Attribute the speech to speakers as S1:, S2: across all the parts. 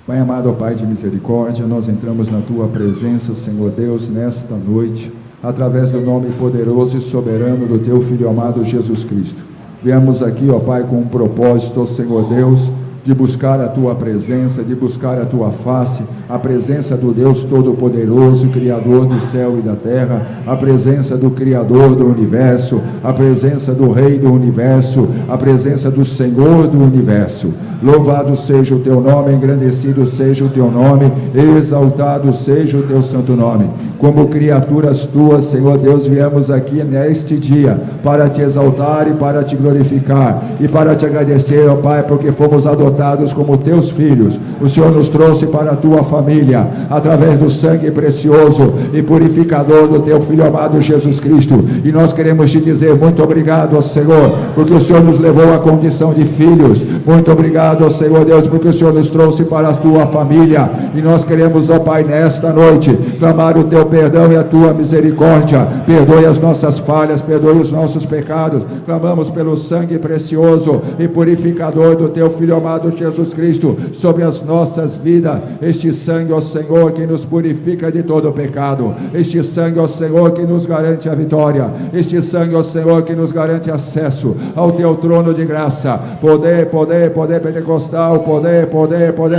S1: Pai amado, Pai de misericórdia, nós entramos na Tua presença, Senhor Deus, nesta noite, através do nome poderoso e soberano do Teu Filho amado Jesus Cristo. Viemos aqui, ó Pai, com um propósito, ó Senhor Deus, de buscar a Tua presença, de buscar a Tua face, a presença do Deus Todo-Poderoso, Criador do céu e da terra, a presença do Criador do universo, a presença do Rei do universo, a presença do Senhor do universo. Louvado seja o Teu nome, engrandecido seja o Teu nome, exaltado seja o Teu santo nome. Como criaturas Tuas, Senhor Deus, viemos aqui neste dia para Te exaltar e para Te glorificar e para Te agradecer, ó Pai, porque fomos adotados como Teus filhos. O Senhor nos trouxe para a Tua família, através do sangue precioso e purificador do Teu Filho amado Jesus Cristo. E nós queremos Te dizer muito obrigado, ó Senhor, porque o Senhor nos levou à condição de filhos. Muito obrigado, ó Senhor Deus, porque o Senhor nos trouxe para a Tua família. E nós queremos, ó Pai, nesta noite, clamar o Teu perdão e a Tua misericórdia. Perdoe as nossas falhas, perdoe os nossos pecados. Clamamos pelo sangue precioso e purificador do Teu Filho amado Jesus Cristo sobre as nossas vidas. Este sangue, ó Senhor, que nos purifica de todo o pecado. Este sangue, ó Senhor, que nos garante a vitória. Este sangue, ó Senhor, que nos garante acesso ao Teu trono de graça. Poder pentecostal, poder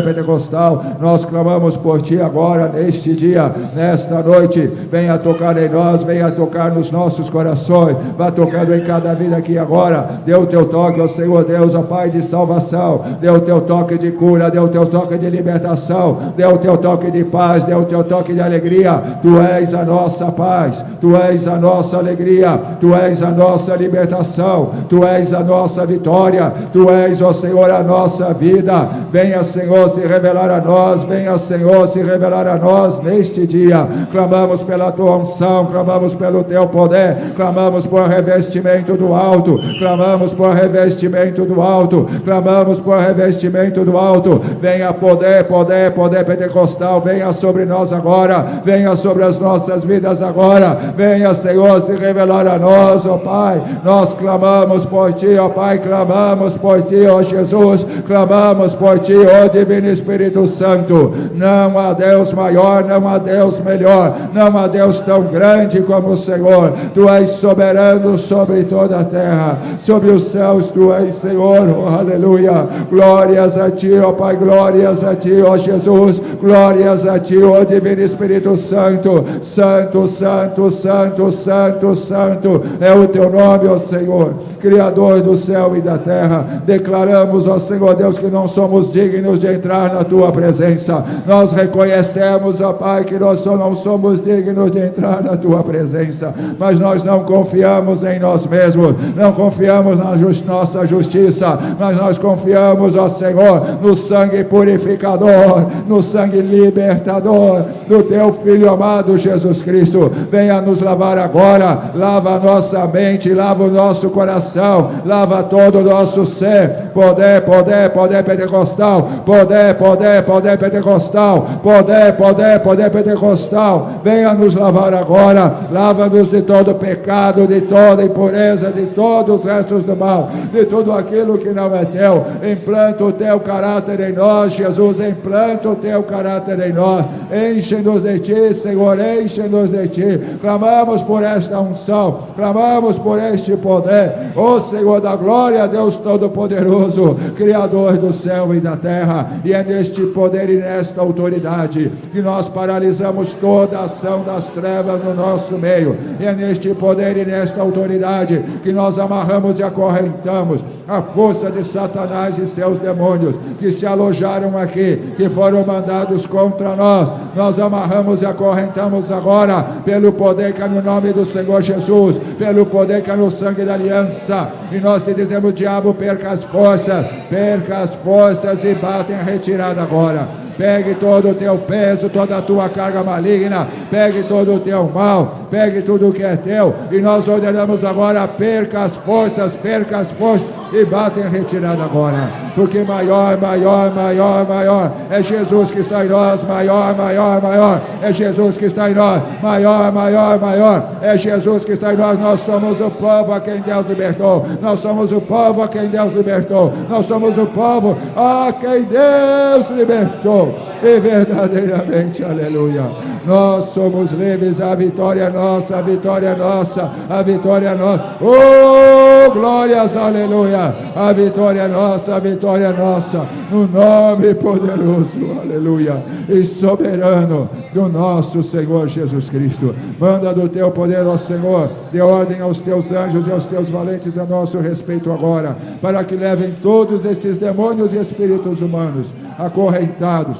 S1: pentecostal. Nós clamamos por Ti agora, neste dia, nesta noite. Venha tocar em nós, venha tocar nos nossos corações. Vá tocando em cada vida aqui agora. Dê o Teu toque, ó Senhor Deus, ó Pai de salvação. Dê o Teu toque de cura, dê o Teu toque de libertação. Dê o Teu toque de paz, dê o Teu toque de alegria. Tu és a nossa paz, Tu és a nossa alegria, Tu és a nossa libertação, Tu és a nossa vitória, Tu és, ó Senhor, a nossa vida. Venha, Senhor, se revelar a nós, venha, Senhor, se revelar a nós neste dia. Clamamos pela Tua unção, clamamos pelo Teu poder, clamamos por revestimento do alto, clamamos por revestimento do alto, clamamos por revestimento do alto. Venha poder pentecostal, venha sobre nós agora, venha sobre as nossas vidas agora, venha, Senhor, se revelar a nós, ó Pai. Nós clamamos por Ti, ó Pai, clamamos por Ti, ó Jesus, clamamos por Ti, ó Divino Espírito Santo. Não há Deus maior, não há Deus melhor, não há Deus tão grande como o Senhor. Tu és soberano sobre toda a terra, sobre os céus, Tu és, Senhor, oh, aleluia. Glórias a Ti, ó Pai, glórias a Ti, ó Jesus, glórias a Ti, ó Divino Espírito Santo. Santo, santo, santo, santo, santo é o Teu nome, ó Senhor, Criador do céu e da terra. Declaramos, ó Senhor Deus, que não somos dignos de entrar na Tua presença. Nós reconhecemos, ó Pai, que nós só não somos dignos de entrar na Tua presença, mas nós não confiamos em nós mesmos, não confiamos na nossa justiça, mas nós confiamos, ó Senhor, no sangue purificador, no sangue libertador do Teu Filho amado Jesus Cristo. Venha nos lavar agora, lava a nossa mente, lava o nosso coração, lava todo o nosso ser. Poder pentecostal, poder pentecostal, poder pentecostal. Venha nos lavar agora, lava-nos de todo pecado, de toda impureza, de todos os restos do mal, de tudo aquilo que não é Teu. Implanta o Teu caráter em nós, Jesus, implanta o Teu caráter em nós. Enche-nos de Ti, Senhor, enche-nos de Ti. Clamamos por esta unção, clamamos por este poder, ó Senhor da glória, Deus Todo-Poderoso, Criador do céu e da terra. E é neste poder e nesta autoridade que nós paralisamos toda a ação das trevas no nosso meio. E é neste poder e nesta autoridade que nós amarramos e acorrentamos a força de Satanás e seus demônios que se alojaram aqui, que foram mandados contra nós. Nós amarramos e acorrentamos agora pelo poder que é no nome do Senhor Jesus, pelo poder que é no sangue da aliança. E nós te dizemos, diabo, perca as forças e bata em retirada agora. Pegue todo o teu peso, toda a tua carga maligna, pegue todo o teu mal, pegue tudo o que é teu, e nós ordenamos agora, perca as forças, e bata em retirada agora, porque maior é Jesus que está em nós, maior é Jesus que está em nós, maior é Jesus que está em nós. Nós somos o povo a quem Deus libertou, nós somos o povo a quem Deus libertou, nós somos o povo a quem Deus libertou, e verdadeiramente, aleluia, nós somos livres. A vitória é nossa, a vitória é nossa, a vitória é nossa, oh glórias, aleluia, a vitória é nossa, a vitória é nossa, no nome poderoso, aleluia, e soberano do nosso Senhor Jesus Cristo. Manda do teu poder, ó Senhor, dê ordem aos teus anjos e aos teus valentes a nosso respeito agora, para que levem todos estes demônios e espíritos humanos acorrentados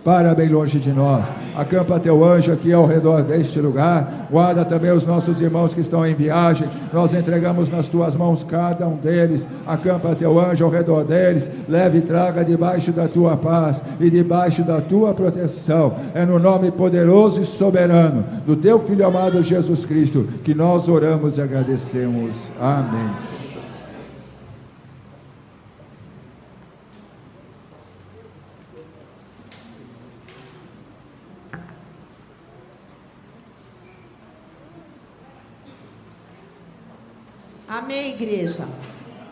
S1: para bem longe de nós. Acampa teu anjo aqui ao redor deste lugar, guarda também os nossos irmãos que estão em viagem, nós entregamos nas tuas mãos cada um deles. Acampa teu anjo ao redor deles, leve e traga debaixo da tua paz e debaixo da tua proteção. É no nome poderoso e soberano do teu Filho amado Jesus Cristo que nós oramos e agradecemos. Amém.
S2: Amém, igreja?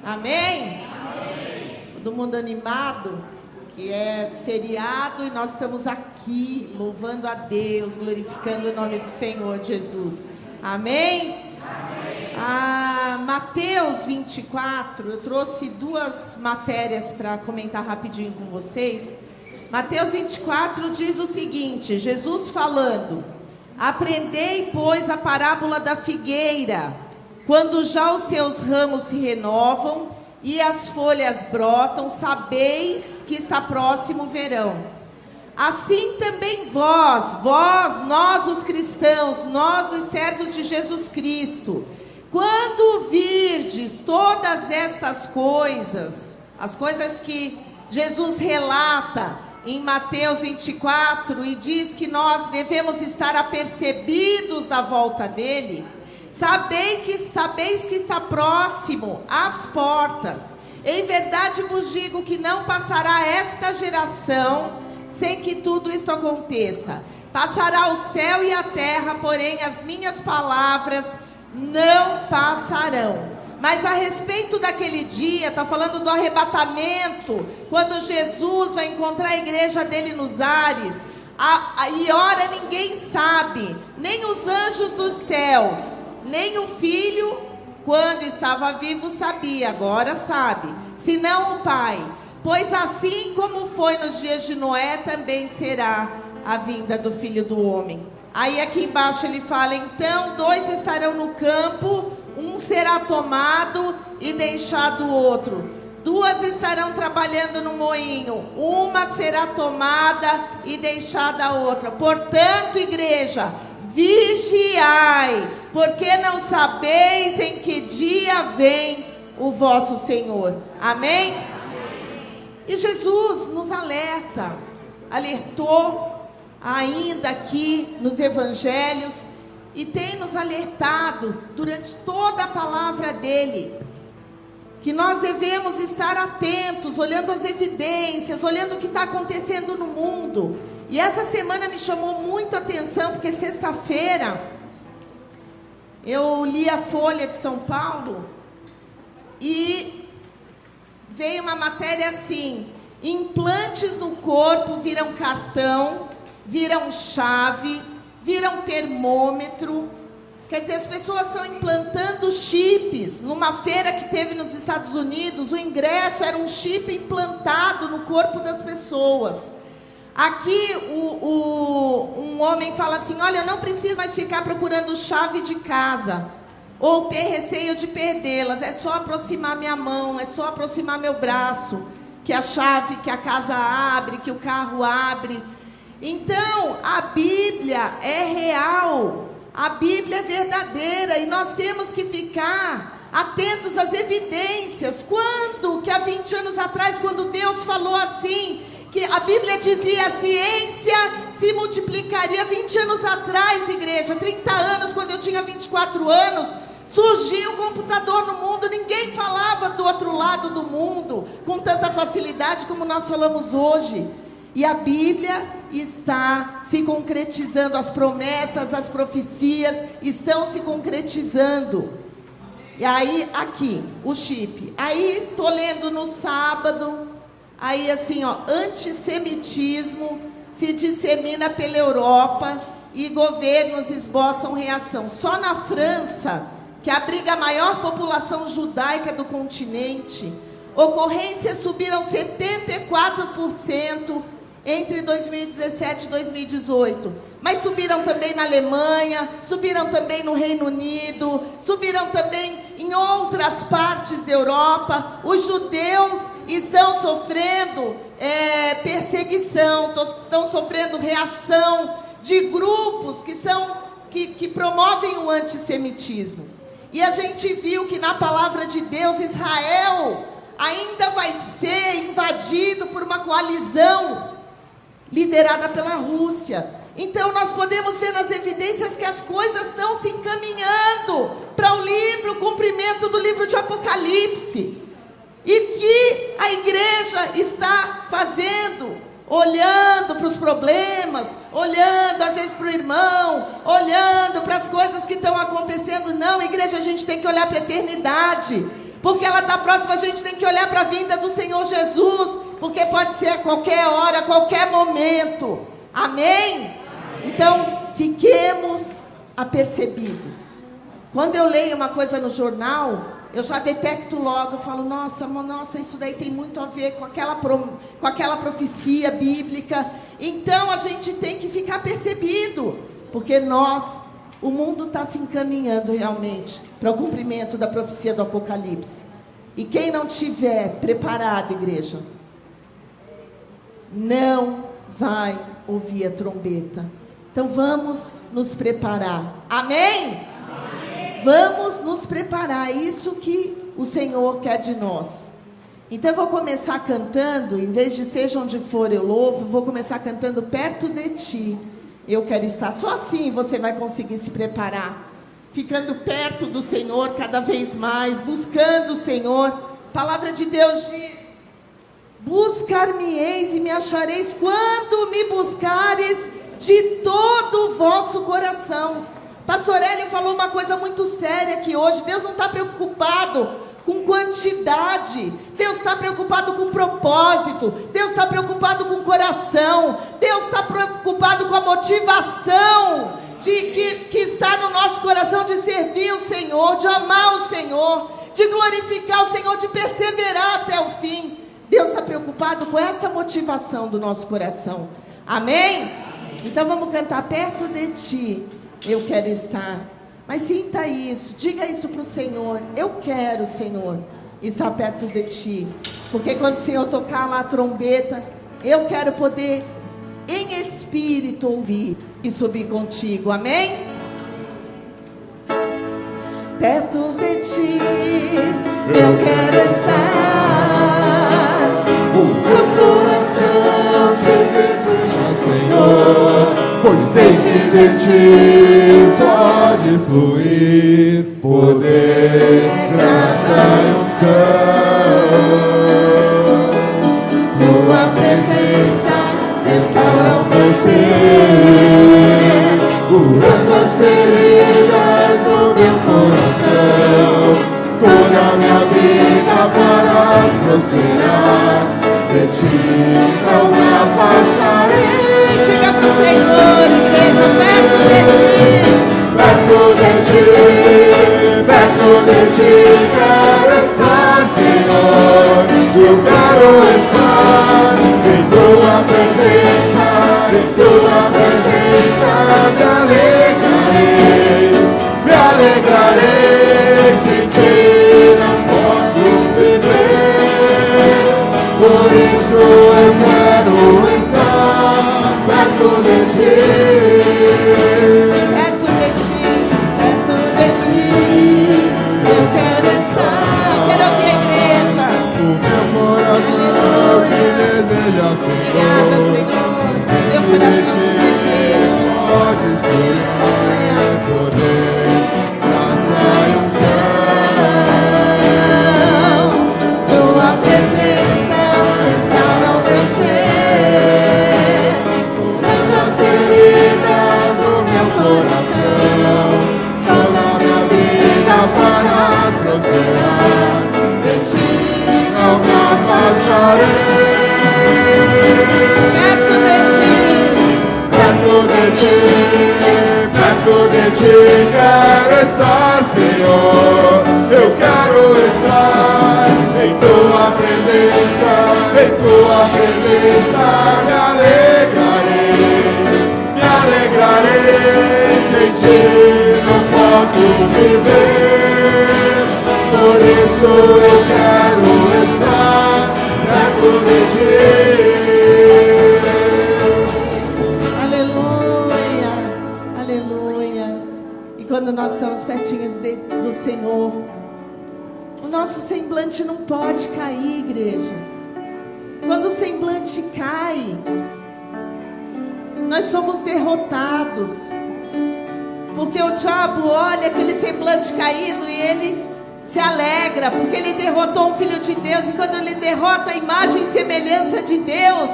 S2: Amém? Amém? Todo mundo animado, que é feriado e nós estamos aqui louvando a Deus, glorificando o nome do Senhor Jesus. Amém? Amém. Mateus 24, eu trouxe duas matérias para comentar rapidinho com vocês. Mateus 24 diz o seguinte, Jesus falando: aprendei, pois, a parábola da figueira. Quando já os seus ramos se renovam e as folhas brotam, sabeis que está próximo o verão. Assim também nós os cristãos, nós os servos de Jesus Cristo, quando virdes todas estas coisas, as coisas que Jesus relata em Mateus 24 e diz que nós devemos estar apercebidos da volta dele, sabeis que está próximo às portas. Em verdade vos digo que não passará esta geração sem que tudo isto aconteça. Passará o céu e a terra, porém as minhas palavras não passarão. Mas a respeito daquele dia, está falando do arrebatamento, quando Jesus vai encontrar a igreja dele nos ares. E ora ninguém sabe, nem os anjos dos céus, nem o Filho, quando estava vivo, sabia, agora sabe, senão o Pai. Pois assim como foi nos dias de Noé, também será a vinda do Filho do Homem. Aí aqui embaixo ele fala, então 2 estarão no campo, um será tomado e deixado o outro. 2 estarão trabalhando no moinho, uma será tomada e deixada a outra. Portanto, igreja, vigiai, porque não sabeis em que dia vem o vosso Senhor. Amém? E Jesus nos alertou ainda aqui nos evangelhos, e tem nos alertado durante toda a palavra dele, que nós devemos estar atentos, olhando as evidências, olhando o que está acontecendo no mundo. E essa semana me chamou muito a atenção, porque sexta-feira eu li a Folha de São Paulo e veio uma matéria assim: implantes no corpo viram cartão, viram chave, viram termômetro. Quer dizer, as pessoas estão implantando chips. Numa feira que teve nos Estados Unidos, o ingresso era um chip implantado no corpo das pessoas. Aqui um homem fala assim: olha, eu não preciso mais ficar procurando chave de casa, ou ter receio de perdê-las. É só aproximar minha mão, é só aproximar meu braço, que a chave, que a casa abre, que o carro abre. Então, a Bíblia é real, a Bíblia é verdadeira, e nós temos que ficar atentos às evidências. Quando, que há 20 anos atrás, quando Deus falou assim, que a Bíblia dizia, a ciência se multiplicaria 20 anos atrás, igreja, 30 anos, quando eu tinha 24 anos, Surgiu o computador no mundo, ninguém falava do outro lado do mundo com tanta facilidade como nós falamos hoje. E a Bíblia está se concretizando, as promessas, as profecias estão se concretizando. E aí, aqui, o chip. Aí, tô lendo no sábado, aí assim, ó, antissemitismo se dissemina pela Europa e governos esboçam reação. Só na França, que abriga a maior população judaica do continente, ocorrências subiram 74% entre 2017 e 2018. Mas subiram também na Alemanha, subiram também no Reino Unido, subiram também em outras partes da Europa. Os judeus estão sofrendo perseguição, estão sofrendo reação de grupos que promovem o antissemitismo. E a gente viu que na palavra de Deus, Israel ainda vai ser invadido por uma coalizão liderada pela Rússia. Então nós podemos ver nas evidências que as coisas estão se encaminhando para o cumprimento do livro de Apocalipse. E que a igreja está fazendo? Olhando para os problemas, olhando às vezes para o irmão, olhando para as coisas que estão acontecendo. Não, igreja, a gente tem que olhar para a eternidade, porque ela está próxima. A gente tem que olhar para a vinda do Senhor Jesus, porque pode ser a qualquer hora, a qualquer momento. Amém? Então, fiquemos apercebidos. Quando eu leio uma coisa no jornal, eu já detecto logo, eu falo, nossa, isso daí tem muito a ver com aquela profecia bíblica. Então a gente tem que ficar percebido, porque o mundo está se encaminhando realmente para o cumprimento da profecia do Apocalipse. E quem não tiver preparado, igreja, não vai ouvir a trombeta. Então vamos nos preparar. Amém? Vamos nos preparar, é isso que o Senhor quer de nós. Então eu vou começar cantando, em vez de seja onde for eu louvo, vou começar cantando perto de ti. Eu quero estar, só assim você vai conseguir se preparar. Ficando perto do Senhor cada vez mais, buscando o Senhor. A palavra de Deus diz: buscar-me-eis e me achareis quando me buscares de todo o vosso coração. Pastor Hélio falou uma coisa muito séria aqui hoje. Deus não está preocupado com quantidade. Deus está preocupado com propósito. Deus está preocupado com coração. Deus está preocupado com a motivação que está no nosso coração de servir o Senhor, de amar o Senhor, de glorificar o Senhor, de perseverar até o fim. Deus está preocupado com essa motivação do nosso coração. Amém? Então vamos cantar perto de ti. Eu quero estar. Mas sinta isso, diga isso para o Senhor. Eu quero, Senhor, estar perto de ti. Porque quando o Senhor tocar lá a trombeta, eu quero poder em espírito ouvir e subir contigo. Amém? Perto de ti eu quero estar.
S3: O meu coração sempre deseja, Senhor, pois sei que de ti pode fluir poder, graça e unção. Tua presença restaura o meu ser, curando as feridas do meu coração. Toda a minha vida farás prosperar, de ti não me afastarei.
S2: Diga para o Senhor, igreja, perto de ti.
S3: Perto de ti quero estar, Senhor. Eu quero estar em tua presença, me alegrarei, sem ti não posso viver. Por isso eu quero estar perto de ti.
S2: Perto de ti, eu quero estar. Quero ouvir a igreja.
S3: O meu coração te deseja,
S2: Obrigada, Senhor. Meu coração te deseja.
S3: Pode ser poder, graça e unção. perto de ti quero estar, Senhor. Eu quero estar em tua presença me alegrarei, sem ti não posso viver. Por isso eu quero estar perto de ti.
S2: Quando nós estamos pertinhos do Senhor, o nosso semblante não pode cair, igreja. Quando o semblante cai, nós somos derrotados, porque o diabo olha aquele semblante caído e ele se alegra, porque ele derrotou um filho de Deus. E quando ele derrota a imagem e semelhança de Deus,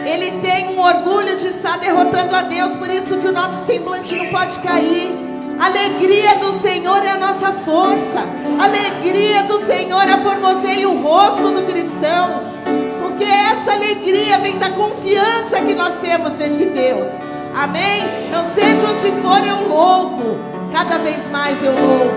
S2: ele tem um orgulho de estar derrotando a Deus. Por isso que o nosso semblante não pode cair. A alegria do Senhor é a nossa força. A alegria do Senhor aformoseia o rosto do cristão, porque essa alegria vem da confiança que nós temos nesse Deus. Amém? Então, seja onde for, eu louvo. Cada vez mais eu louvo.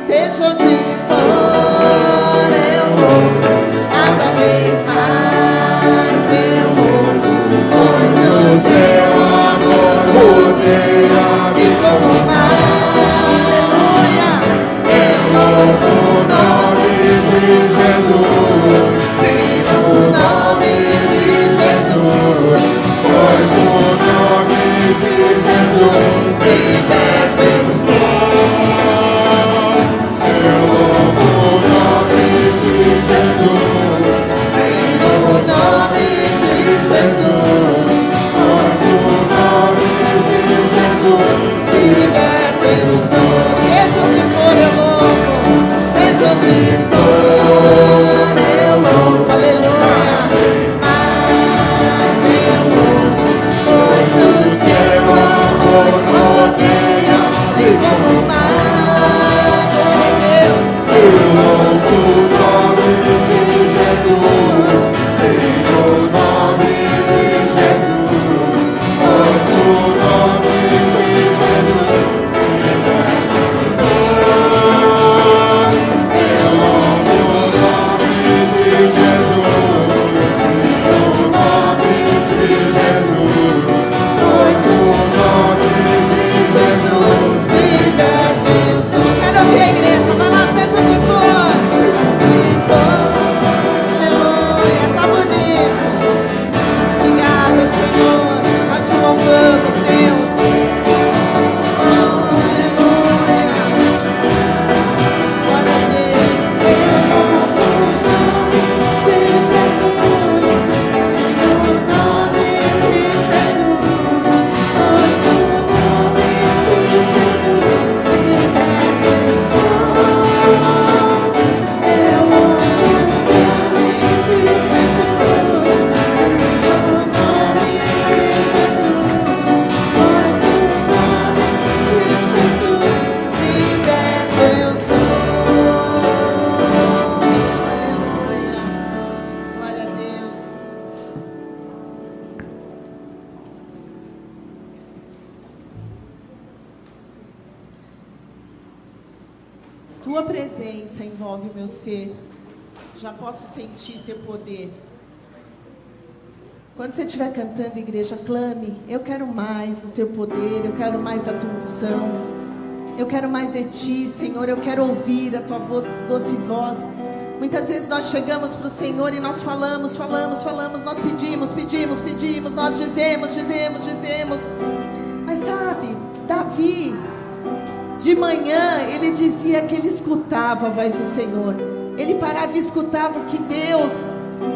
S2: Seja onde for, eu louvo. Cada vez mais eu louvo. Pois o seu amor rodeia me como mar. No nome de Jesus, sim, no nome de Jesus, pois no nome de Jesus, liberta-nos. Eu louvo o nome de Jesus, sim, no nome de Jesus, pois no nome de Jesus, liberta-nos. Seja onde for, eu louvo. Seja onde for, eu louvo, aleluia. Mas eu louvo, pois o seu amor rodeia-me como o mar. Eu louvo o nome de Jesus, sim, o nome de Jesus, pois o nome de Jesus. Tua presença envolve o meu ser. Já posso sentir teu poder. Quando você estiver cantando, igreja, clame. Eu quero mais do teu poder. Eu quero mais da tua unção. Eu quero mais de ti, Senhor. Eu quero ouvir a tua voz, doce voz. Muitas vezes nós chegamos para o Senhor e nós falamos. Nós pedimos. Nós dizemos. Mas sabe, Davi, de manhã, ele dizia que ele escutava a voz do Senhor. Ele parava e escutava o que Deus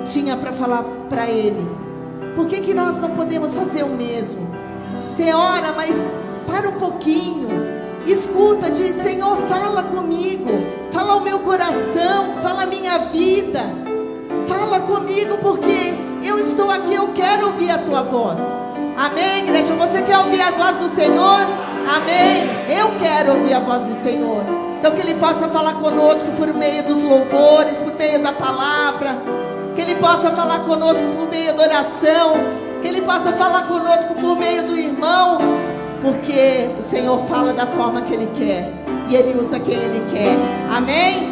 S2: tinha para falar para ele. Por que nós não podemos fazer o mesmo? Você ora, mas para um pouquinho. Escuta, diz, Senhor, fala comigo. Fala o meu coração, fala a minha vida. Fala comigo, porque eu estou aqui, eu quero ouvir a tua voz. Amém, igreja? Você quer ouvir a voz do Senhor? Amém? Eu quero ouvir a voz do Senhor. Então que Ele possa falar conosco por meio dos louvores, por meio da palavra. Que Ele possa falar conosco por meio da oração, que Ele possa falar conosco por meio do irmão, porque o Senhor fala da forma que Ele quer e Ele usa quem Ele quer. Amém?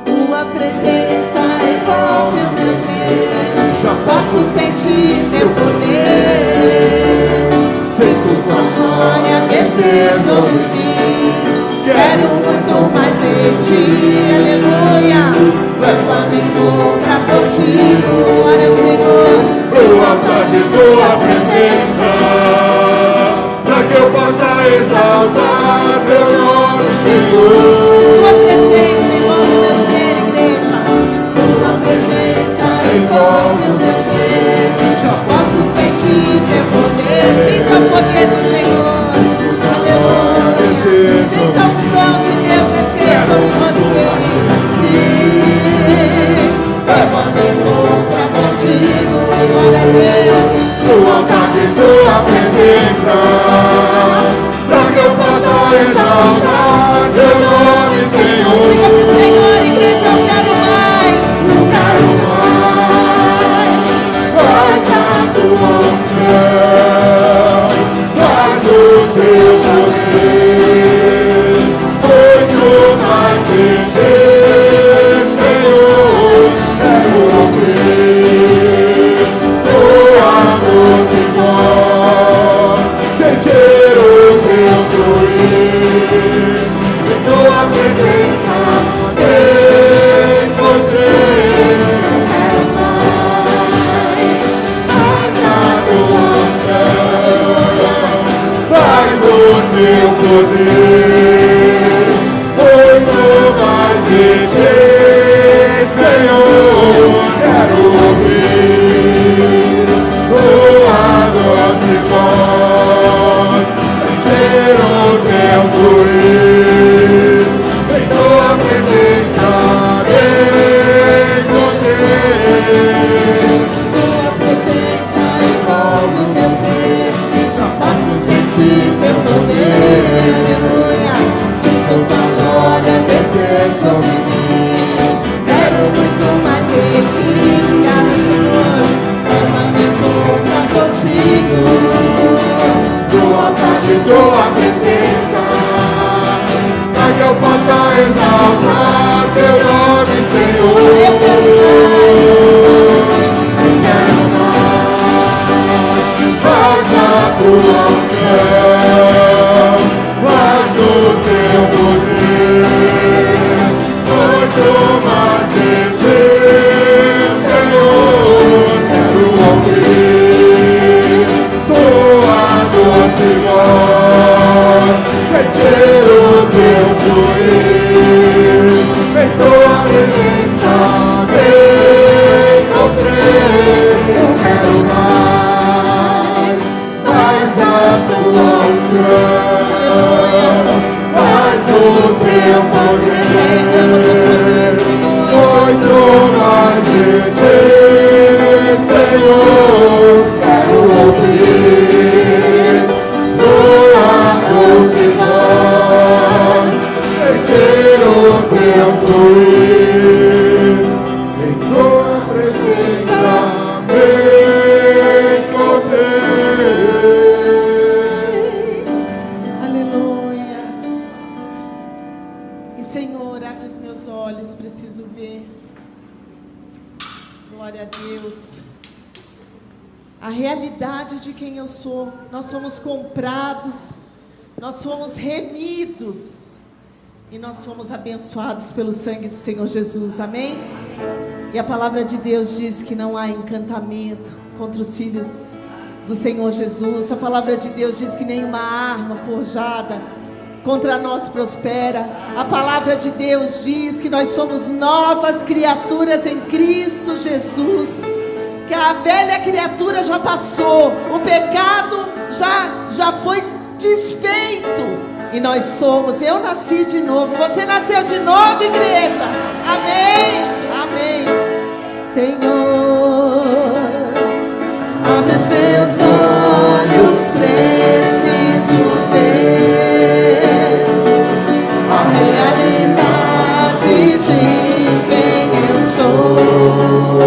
S2: Tua presença envolve o meu ser, já posso sentir teu poder, sinto tua glória descer sobre mim, quero muito mais de ti, aleluia, leva-me pra contigo, glória ao Senhor,
S3: o altar de tua presença, para que eu possa exaltar teu nome, Senhor.
S2: Tua presença envolve o meu ser, igreja, tua presença envolve o meu ser, já posso sentir teu poder, sinta o poder do Senhor, aleluia, sinta a unção de Deus descer sobre você, leva-me pra contigo, glória a Deus,
S3: No altar de tua presença, para que eu possa exaltar teu nome, Senhor.
S2: diga pro Senhor, igreja, eu quero mais,
S3: Faz a tua unção, faz o teu poder, muito mais de ti, Senhor. Quero ouvir tua voz e voz, sentir o teu fluir, em tua presença encontrei. Quero mais, faz a tua unção, faz o teu poder, muito mais de ti, Senhor. Quero ouvir tua doce voz, sentir o teu fluir, em tua presença encontrei.
S2: tua presença envolve o meu ser, já posso sentir teu poder, aleluia, sinto tua glória descer sobre mim, quero muito mais de ti, obrigada Senhor, leva-me pra contigo,
S3: Do altar de tua presença, para que eu possa exaltar teu nome, Senhor.
S2: eu
S3: Quero mais, faz a tua unção, faz o teu poder, muito mais de ti, Senhor. Quero ouvir tua doce voz, sentir o teu fluir, em tua presença encontrei. Eu quero mais, mais da tua unção, mais do teu poder, muito mais de ti, Senhor. Quero ouvir tua doce voz, sentir o teu fluir, em tua presença encontrei.
S2: aleluia. E Senhor, abre os meus olhos, preciso ver. Glória a Deus. A realidade de quem eu sou. Nós somos comprados, nós somos remidos e nós somos abençoados pelo sangue do Senhor Jesus. Amém? E a palavra de Deus diz que não há encantamento contra os filhos do Senhor Jesus. A palavra de Deus diz que nenhuma arma forjada contra nós prospera. A palavra de Deus diz que nós somos novas criaturas em Cristo Jesus, que a velha criatura já passou, o pecado já foi desfeito, e nós somos, eu nasci de novo, você nasceu de novo, igreja. Amém, amém. Senhor, abre os meus olhos, preciso ver a realidade de quem eu sou,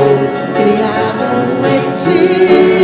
S2: criado em ti.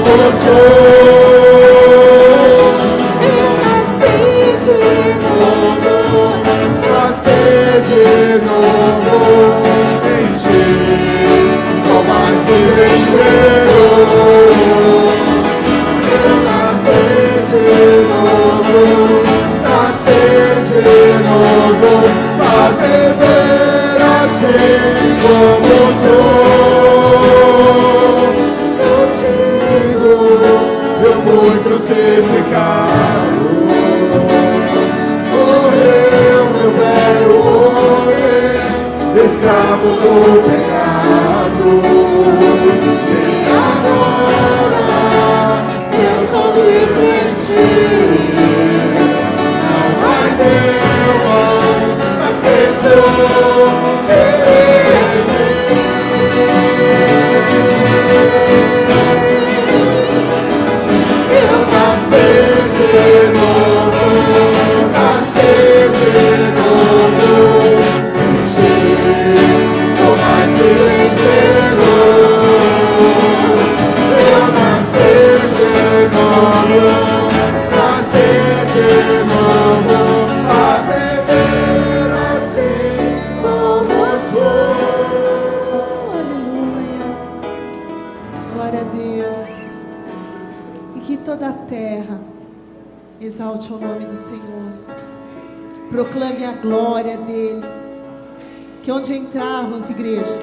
S3: como sou. Eu nasci de novo em ti, só mais que espero. Eu nasci de novo, faz viver assim como sou. Contigo eu fui crucificado, morreu meu velho homem, escravo do pecado. E agora eu sou livre em ti. Não mais eu, mas Cristo vive em mim. Eu nasci de novo em ti, sou mais que vencedor. Eu nasci de novo, faz viver assim como sou.
S2: Aleluia. Glória a Deus. E que toda a terra exalte o nome do Senhor. Proclame a glória dele. Que onde entrarmos, igreja,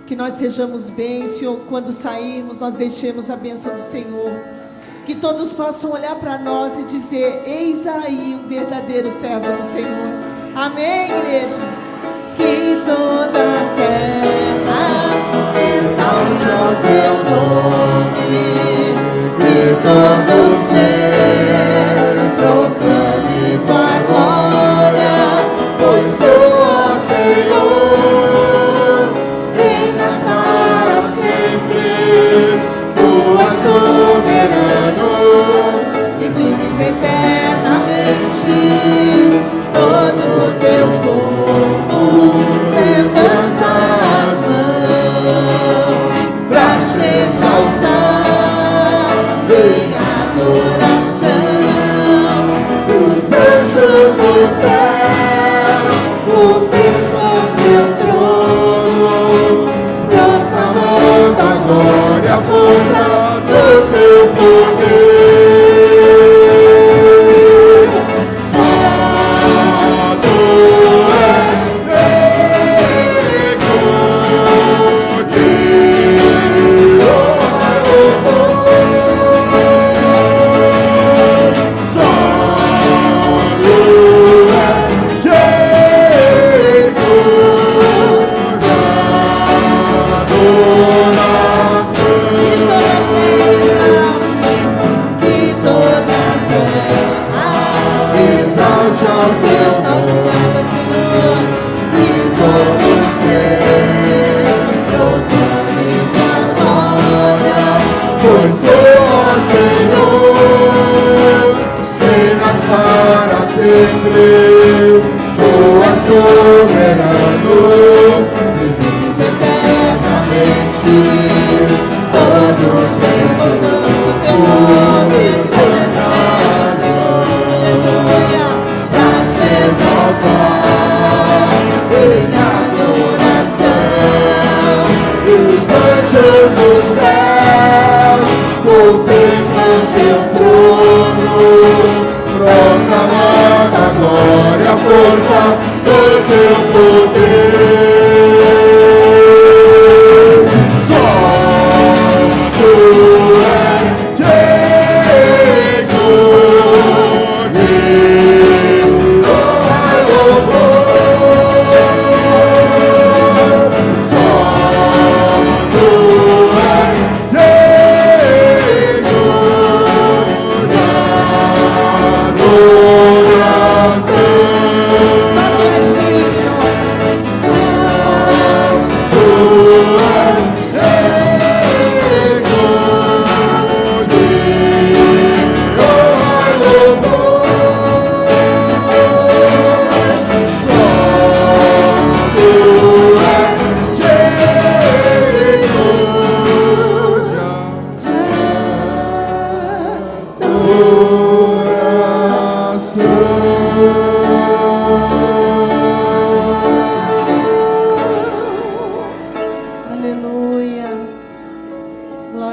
S2: que nós sejamos bem, Senhor. Quando sairmos, nós deixemos a bênção do Senhor. Que todos possam olhar para nós e dizer: eis aí um verdadeiro servo do Senhor. Amém, igreja? Que toda a terra exalte o teu nome, que todo ser proclame tua glória, pois tu, ó Senhor, reinas para sempre. Tu és soberano e vives eternamente. Todo o teu povo levanta as mãos pra te exaltar em adoração. Os anjos do céu contemplam teu trono, proclamando a glória, a força do teu poder. Soberano, e vives eternamente. Todo o tempo, todo o teu nome engrandecemos, Senhor, aleluia, pra te exaltar em adoração. E os anjos dos céus contemplam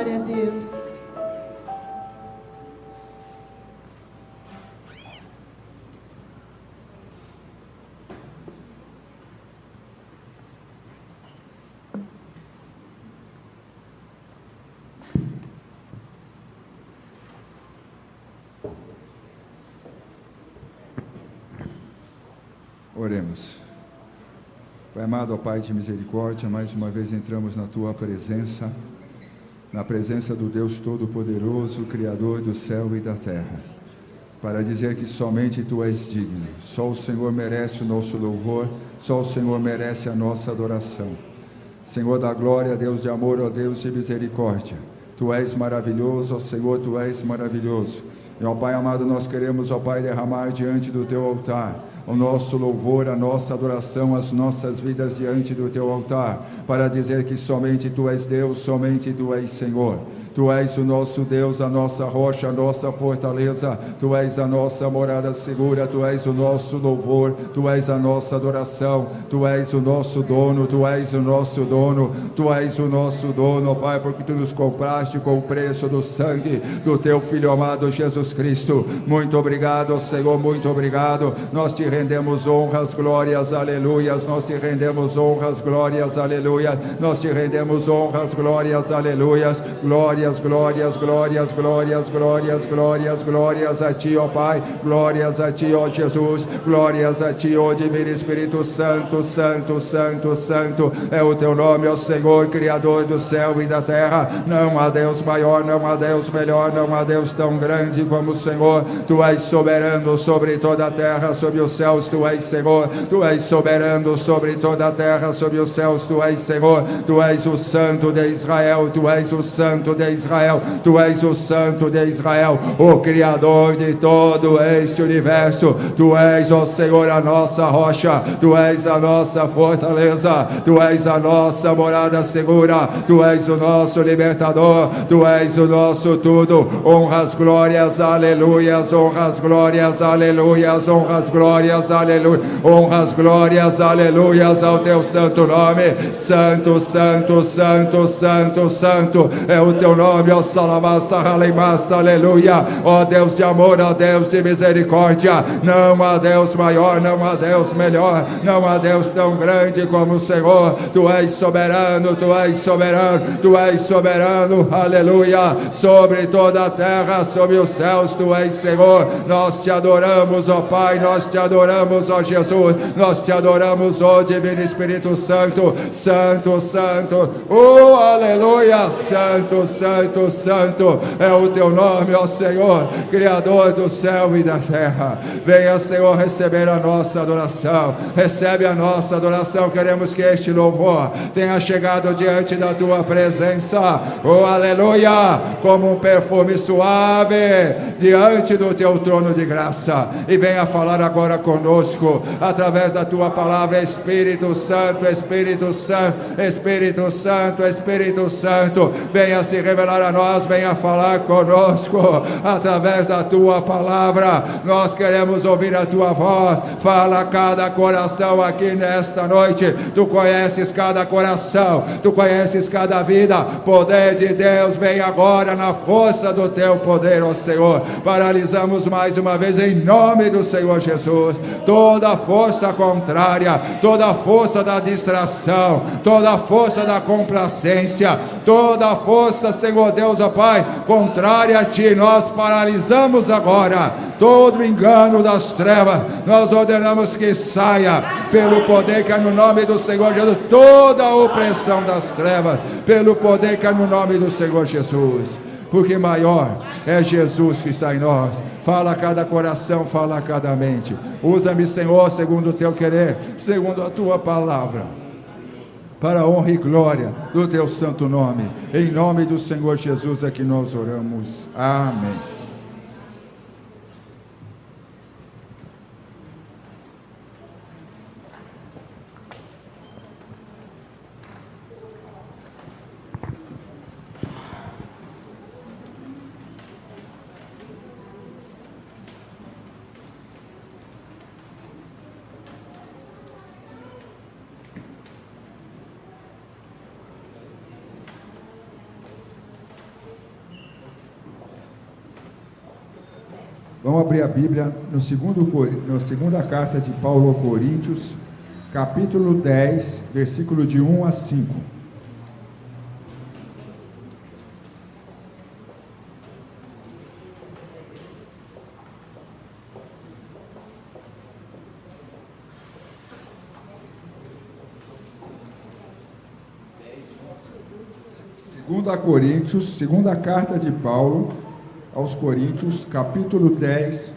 S2: Glória a Deus.
S1: Oremos. Pai amado, ó Pai de misericórdia, mais uma vez entramos na Tua presença, na presença do Deus Todo-Poderoso, Criador do céu e da terra, para dizer que somente Tu és digno, só o Senhor merece o nosso louvor, só o Senhor merece a nossa adoração. Senhor da glória, Deus de amor, ó Deus de misericórdia, Tu és maravilhoso, ó Senhor, Tu és maravilhoso. E ó Pai amado, nós queremos, ó Pai, derramar diante do Teu altar o nosso louvor, a nossa adoração, as nossas vidas diante do Teu altar, para dizer que somente Tu és Deus, somente Tu és Senhor. Tu és o nosso Deus, a nossa rocha, a nossa fortaleza, Tu és a nossa morada segura, Tu és o nosso louvor, Tu és a nossa adoração, Tu és o nosso dono, Tu és o nosso dono, Tu és o nosso dono, ó Pai, porque Tu nos compraste com o preço do sangue do Teu Filho amado Jesus Cristo. Muito obrigado, Senhor, muito obrigado. Nós Te rendemos honras, glórias, aleluias. Nós Te rendemos honras, glórias, aleluias. Nós Te rendemos honras, glórias, aleluias. Glórias, glórias, glórias, glórias, glórias, glórias, glórias a Ti, ó Pai. Glórias a Ti, ó Jesus. Glórias a Ti, ó Divino Espírito Santo, Santo, Santo, Santo. É o Teu nome, ó Senhor, Criador do céu e da terra. Não há Deus maior, não há Deus melhor, não há Deus tão grande como o Senhor. Tu és soberano sobre toda a terra, sobre os céus, Tu és Senhor. Tu és soberano sobre toda a terra, sobre os céus, Tu és Senhor. Tu és o Santo de Israel, Tu és o Santo de Israel, Tu és o Santo de Israel, o Criador de todo este universo. Tu és, ó Senhor, a nossa rocha, Tu és a nossa fortaleza, Tu és a nossa morada segura, Tu és o nosso libertador, Tu és o nosso tudo. Honras, glórias, aleluias, honras, glórias, aleluias, honras, glórias, aleluia, honras, glórias, aleluias ao Teu santo nome. Santo, santo, santo, santo, santo é o Teu nome, ó Salamasta, Halemasta, aleluia. Ó Deus de amor, ó Deus de misericórdia, não há Deus maior, não há Deus melhor, não há Deus tão grande como o Senhor. Tu és soberano, Tu és soberano, Tu és soberano, aleluia, sobre toda a terra, sobre os céus, Tu és Senhor. Nós Te adoramos, ó Pai, nós Te adoramos, ó Jesus, nós Te adoramos, ó Divino Espírito Santo, Santo, Santo, oh, aleluia, Santo, Santo, Santo é o Teu nome, ó Senhor, Criador do céu e da terra. Venha, Senhor, receber a nossa adoração, recebe a nossa adoração. Queremos que este louvor tenha chegado diante da Tua presença, oh, aleluia, como um perfume suave diante do Teu trono de graça, e venha falar agora conosco, através da Tua palavra. Espírito Santo, Espírito Santo, Espírito Santo, Espírito Santo, venha se revelar a nós, venha falar conosco, através da Tua palavra. Nós queremos ouvir a Tua voz. Fala a cada coração aqui nesta noite. Tu conheces cada coração, Tu conheces cada vida. Poder de Deus, vem agora na força do Teu poder, ó Senhor. Paralisamos mais uma vez em nome do Senhor Jesus toda força contrária, toda força da distração, toda força da complacência, toda força, Senhor Deus, ó Pai, contrária a Ti. Nós paralisamos agora todo engano das trevas. Nós ordenamos que saia pelo poder que é no nome do Senhor Jesus, toda a opressão das trevas, pelo poder que é no nome do Senhor Jesus, porque maior é Jesus que está em nós. Fala a cada coração, fala a cada mente. Usa-me, Senhor, segundo o Teu querer, segundo a Tua palavra, para a honra e glória do Teu santo nome. Em nome do Senhor Jesus é que nós oramos. Amém. Vamos abrir a Bíblia na segunda carta de Paulo aos Coríntios, capítulo 10, versículo de 1 a 5. Segunda carta de Paulo aos Coríntios, capítulo 10,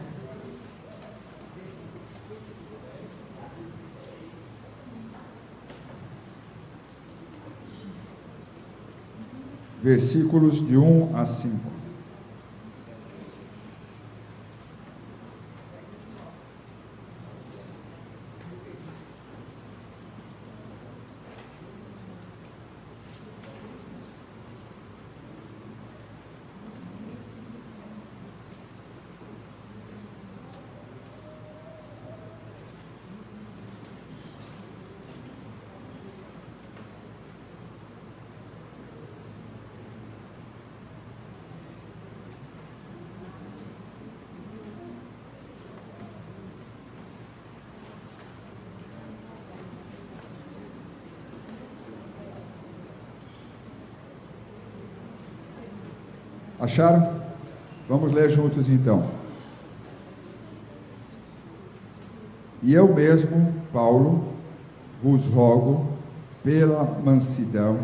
S1: versículos de 1 a 5. Acharam? Vamos ler juntos então. E eu mesmo, Paulo, vos rogo, pela mansidão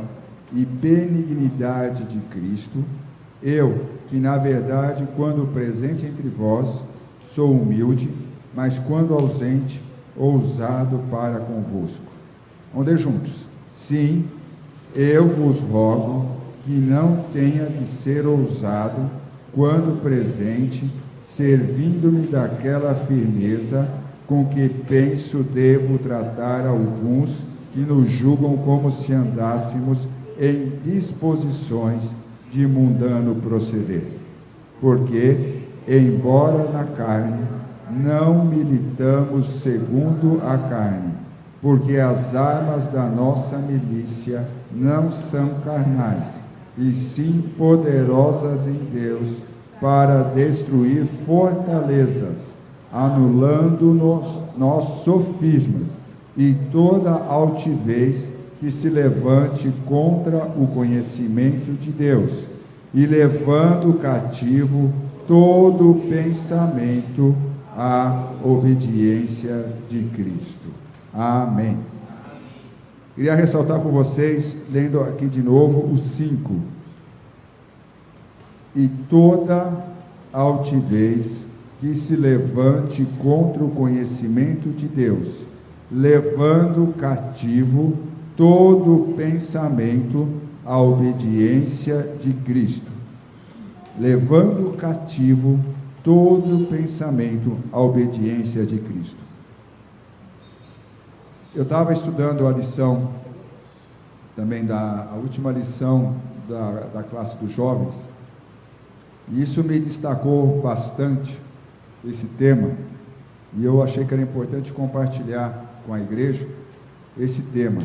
S1: e benignidade de Cristo, eu, que na verdade, quando presente entre vós, sou humilde, mas quando ausente, ousado para convosco. Vamos ler juntos. Sim, eu vos rogo que não tenha de ser ousado quando presente, servindo-me daquela firmeza com que penso devo tratar alguns que nos julgam como se andássemos em disposições de mundano proceder. Porque, embora na carne, não militamos segundo a carne, porque as armas da nossa milícia não são carnais, e sim poderosas em Deus para destruir fortalezas, anulando nossos sofismas e toda altivez que se levante contra o conhecimento de Deus, e levando cativo todo pensamento à obediência de Cristo. Amém. Queria ressaltar com vocês, lendo aqui de novo o 5. E toda altivez que se levante contra o conhecimento de Deus, levando cativo todo pensamento à obediência de Cristo. Levando cativo todo pensamento à obediência de Cristo. Eu estava estudando a lição, também a última lição da classe dos jovens, e isso me destacou bastante, esse tema, e eu achei que era importante compartilhar com a igreja esse tema,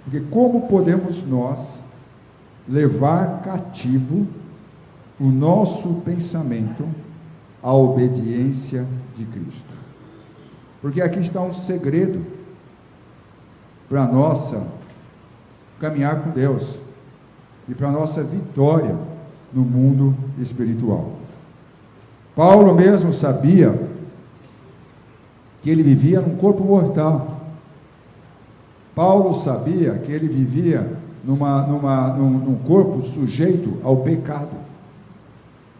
S1: porque como podemos nós levar cativo o nosso pensamento à obediência de Cristo? Porque aqui está um segredo para a nossa caminhar com Deus e para a nossa vitória no mundo espiritual. Paulo mesmo sabia que ele vivia num corpo mortal. Paulo sabia que ele vivia num corpo sujeito ao pecado.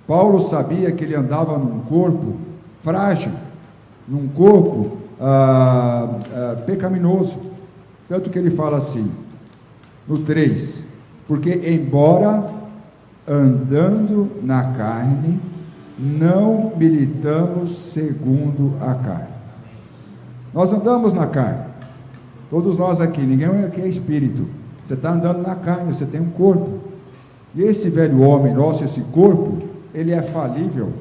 S1: Paulo sabia que ele andava num corpo frágil, num corpo pecaminoso. Tanto que ele fala assim, no 3, porque embora andando na carne, não militamos segundo a carne. Nós andamos na carne, todos nós aqui, ninguém aqui é espírito, você está andando na carne, você tem um corpo, e esse velho homem nosso, esse corpo, ele é falível,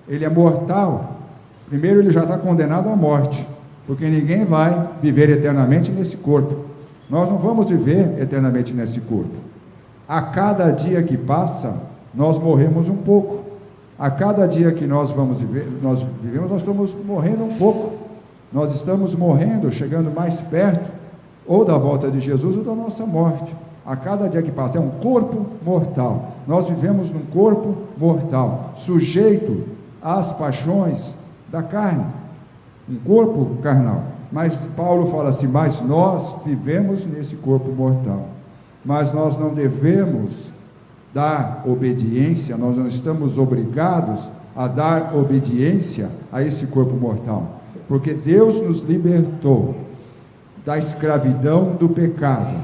S1: ele é mortal. Primeiro, ele já está condenado à morte, porque ninguém vai viver eternamente nesse corpo. Nós não vamos viver eternamente nesse corpo. A cada dia que passa, nós morremos um pouco. A cada dia que nós vivemos, nós estamos morrendo um pouco. Nós estamos morrendo, chegando mais perto, ou da volta de Jesus, ou da nossa morte. A cada dia que passa, é um corpo mortal. Nós vivemos num corpo mortal, sujeito às paixões da carne, um corpo carnal. Mas Paulo fala assim, mas nós vivemos nesse corpo mortal. Mas nós não devemos dar obediência, nós não estamos obrigados a dar obediência a esse corpo mortal. Porque Deus nos libertou da escravidão do pecado.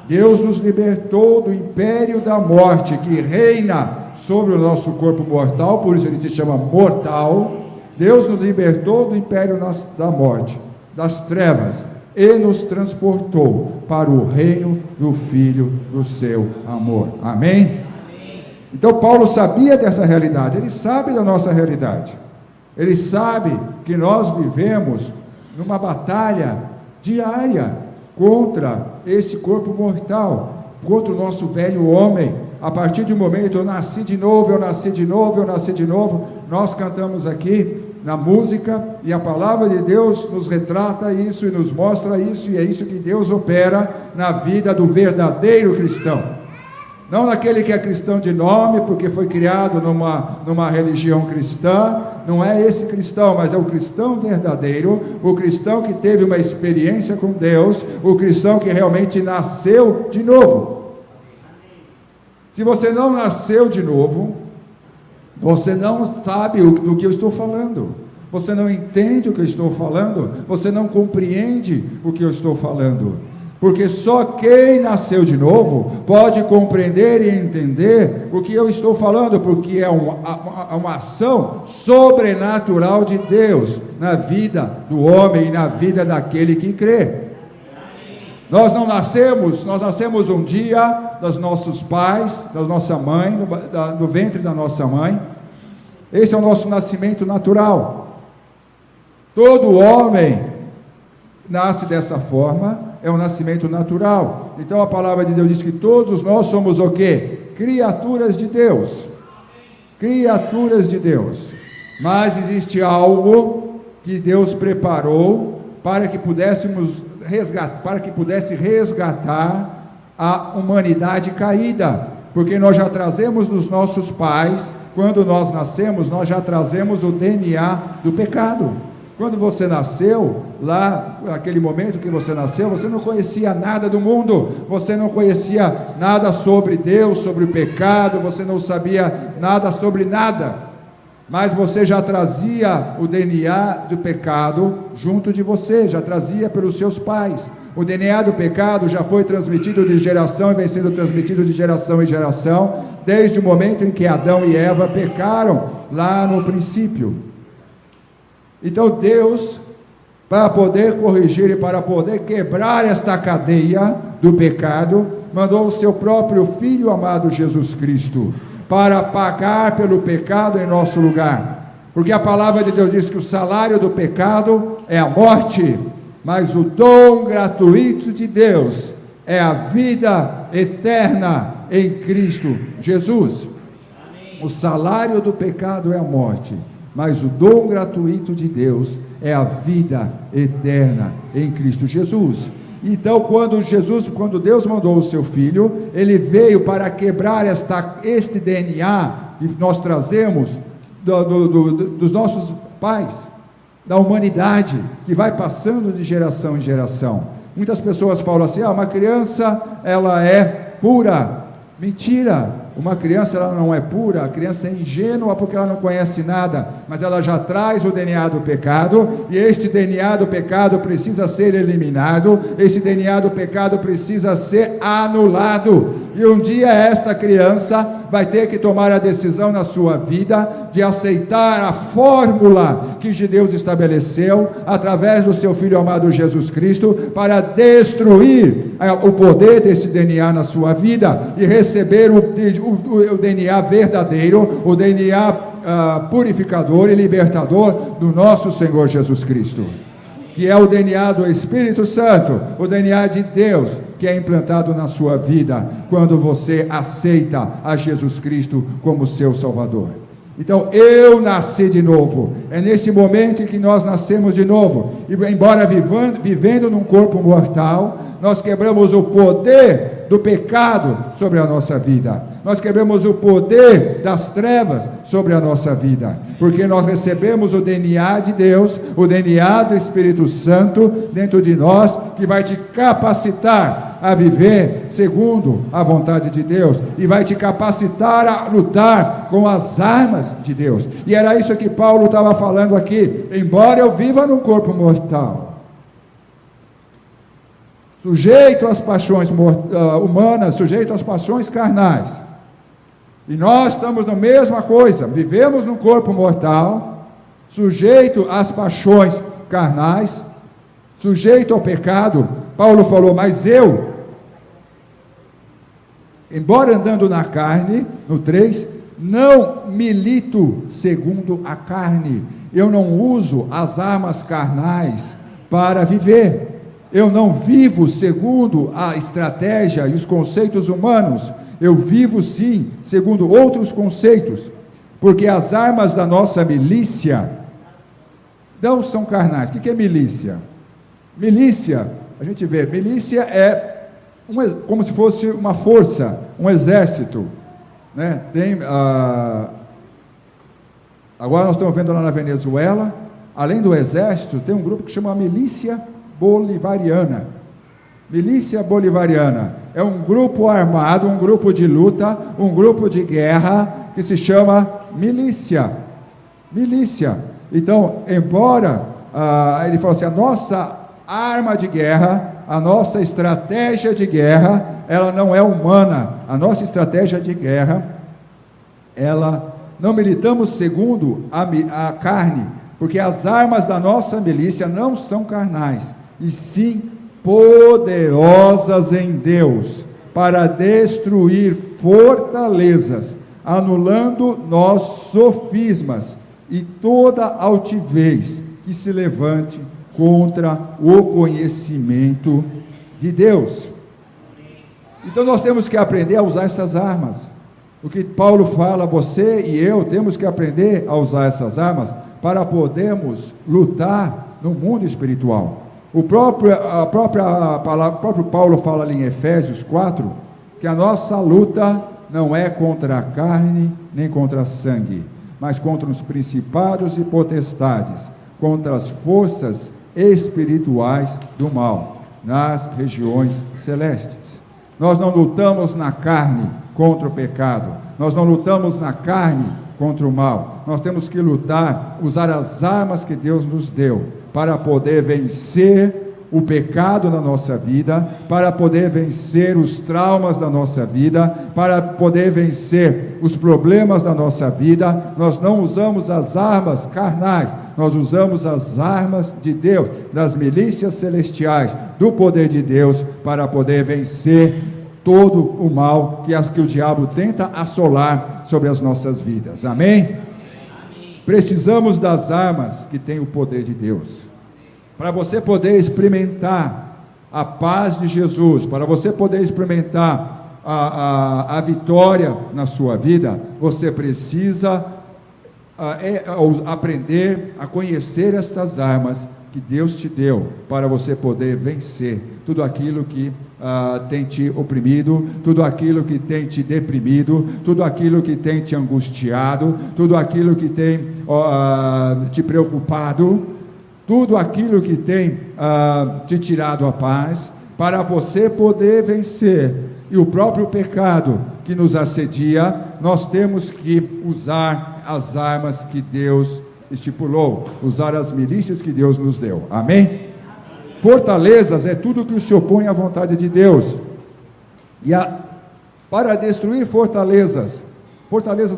S1: Deus nos libertou do império da morte que reina sobre o nosso corpo mortal, por isso ele se chama mortal. Deus nos libertou do império da morte, das trevas, e nos transportou para o reino do Filho do seu amor. Amém? Então Paulo sabia dessa realidade, ele sabe da nossa realidade. Ele sabe que nós vivemos numa batalha diária contra esse corpo mortal, contra o nosso velho homem. A partir de um momento, eu nasci de novo, eu nasci de novo, eu nasci de novo. Nós cantamos aqui na música, e a palavra de Deus nos retrata isso e nos mostra isso, e é isso que Deus opera na vida do verdadeiro cristão. Não naquele que é cristão de nome, porque foi criado numa religião cristã. Não é esse cristão, mas é o cristão verdadeiro, o cristão que teve uma experiência com Deus, o cristão que realmente nasceu de novo. Se você não nasceu de novo, você não sabe do que eu estou falando, você não entende o que eu estou falando, você não compreende o que eu estou falando. Porque só quem nasceu de novo pode compreender e entender o que eu estou falando, porque é uma ação sobrenatural de Deus na vida do homem e na vida daquele que crê. Nós nascemos um dia dos nossos pais, da nossa mãe, do ventre da nossa mãe. Esse é o nosso nascimento natural. Todo homem nasce dessa forma. É um nascimento natural. Então a palavra de Deus diz que todos nós somos o quê? Criaturas de Deus. Criaturas de Deus. Mas existe algo que Deus preparou para que pudesse resgatar a humanidade caída. Porque nós já trazemos dos nossos pais, quando nós nascemos, nós já trazemos o DNA do pecado. Quando você nasceu, lá, naquele momento que você nasceu, você não conhecia nada do mundo, você não conhecia nada sobre Deus, sobre o pecado, você não sabia nada sobre nada, mas você já trazia o DNA do pecado junto de você, já trazia pelos seus pais. O DNA do pecado já foi transmitido de geração e vem sendo transmitido de geração em geração, desde o momento em que Adão e Eva pecaram, lá no princípio. Então Deus, para poder corrigir e para poder quebrar esta cadeia do pecado, mandou o seu próprio Filho amado Jesus Cristo, para pagar pelo pecado em nosso lugar. Porque a palavra de Deus diz que o salário do pecado é a morte, mas o dom gratuito de Deus é a vida eterna em Cristo Jesus. O salário do pecado é a morte, mas o dom gratuito de Deus é a vida eterna em Cristo Jesus. Então, quando Deus mandou o seu Filho, Ele veio para quebrar este DNA que nós trazemos dos nossos pais, da humanidade, que vai passando de geração em geração. Muitas pessoas falam assim, uma criança, ela é pura. Mentira! Uma criança, ela não é pura, a criança é ingênua porque ela não conhece nada, mas ela já traz o DNA do pecado, e este DNA do pecado precisa ser eliminado, esse DNA do pecado precisa ser anulado, e um dia esta criança vai ter que tomar a decisão na sua vida de aceitar a fórmula que Deus estabeleceu através do seu Filho amado Jesus Cristo para destruir o poder desse DNA na sua vida e receber o DNA verdadeiro, o DNA purificador e libertador do nosso Senhor Jesus Cristo, que é o DNA do Espírito Santo, o DNA de Deus, que é implantado na sua vida quando você aceita a Jesus Cristo como seu Salvador. Então, eu nasci de novo. É nesse momento em que nós nascemos de novo. E embora vivendo num corpo mortal, nós quebramos o poder do pecado sobre a nossa vida. Nós quebramos o poder das trevas sobre a nossa vida. Porque nós recebemos o DNA de Deus, o DNA do Espírito Santo dentro de nós, que vai te capacitar a viver segundo a vontade de Deus, e vai te capacitar a lutar com as armas de Deus. E era isso que Paulo estava falando aqui. Embora eu viva num corpo mortal, sujeito às paixões humanas, sujeito às paixões carnais, e nós estamos na mesma coisa, vivemos num corpo mortal, sujeito às paixões carnais, sujeito ao pecado. Paulo falou, mas eu, embora andando na carne, no 3, não milito segundo a carne. Eu não uso as armas carnais para viver. Eu não vivo segundo a estratégia e os conceitos humanos. Eu vivo sim segundo outros conceitos. Porque as armas da nossa milícia não são carnais. O que é milícia? Milícia, a gente vê, milícia é como se fosse uma força, um exército, né? Agora nós estamos vendo lá na Venezuela, além do exército, tem um grupo que chama Milícia Bolivariana. Milícia Bolivariana é um grupo armado, um grupo de luta, um grupo de guerra, que se chama milícia. Milícia. Então, embora ele falou assim, a nossa arma de guerra, a nossa estratégia de guerra, ela não é humana. A nossa estratégia de guerra, ela não militamos segundo a carne, porque as armas da nossa milícia não são carnais, e sim poderosas em Deus, para destruir fortalezas, anulando nossos sofismas e toda altivez que se levante contra o conhecimento de Deus. Então nós temos que aprender a usar essas armas. O que Paulo fala, você e eu temos que aprender a usar essas armas para podermos lutar no mundo espiritual. O próprio Paulo fala ali em Efésios 4, que a nossa luta não é contra a carne nem contra sangue, mas contra os principados e potestades, contra as forças espirituais do mal, nas regiões celestes. Nós não lutamos na carne contra o pecado, nós não lutamos na carne contra o mal, nós temos que lutar, usar as armas que Deus nos deu, para poder vencer o pecado na nossa vida, para poder vencer os traumas da nossa vida, para poder vencer os problemas da nossa vida. Nós não usamos as armas carnais, nós usamos as armas de Deus, das milícias celestiais, do poder de Deus, para poder vencer todo o mal que o diabo tenta assolar sobre as nossas vidas. Amém? Precisamos das armas que têm o poder de Deus, para você poder experimentar a paz de Jesus, para você poder experimentar a vitória na sua vida. Você precisa aprender a conhecer estas armas que Deus te deu, para você poder vencer tudo aquilo que tem te oprimido, tudo aquilo que tem te deprimido, tudo aquilo que tem te angustiado, tudo aquilo que tem te preocupado, tudo aquilo que tem te tirado a paz, para você poder vencer. E o próprio pecado que nos assedia, nós temos que usar as armas que Deus estipulou, usar as milícias que Deus nos deu. Amém? Fortalezas é tudo que se opõe à vontade de Deus. Para destruir fortalezas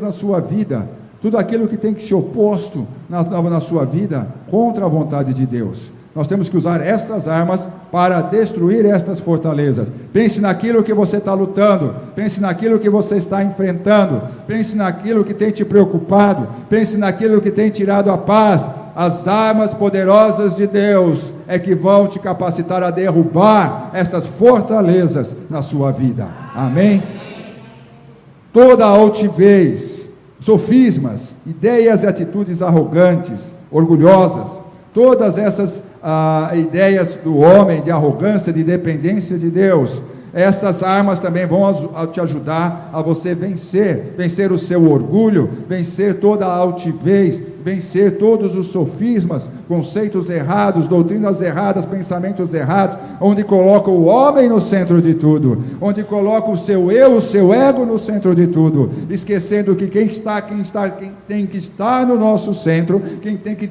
S1: na sua vida, tudo aquilo que tem que ser oposto na sua vida contra a vontade de Deus, nós temos que usar estas armas para destruir estas fortalezas. Pense naquilo que você está lutando, pense naquilo que você está enfrentando, pense naquilo que tem te preocupado, pense naquilo que tem tirado a paz. As armas poderosas de Deus é que vão te capacitar a derrubar estas fortalezas na sua vida. Amém? Toda altivez, sofismas, ideias e atitudes arrogantes, orgulhosas, todas essas ideias do homem de arrogância, de dependência de Deus. Essas armas também vão te ajudar a você vencer o seu orgulho, vencer toda a altivez, vencer todos os sofismas, conceitos errados, doutrinas erradas, pensamentos errados, onde coloca o homem no centro de tudo, onde coloca o seu eu, o seu ego no centro de tudo, esquecendo que quem tem que estar no nosso centro, quem tem que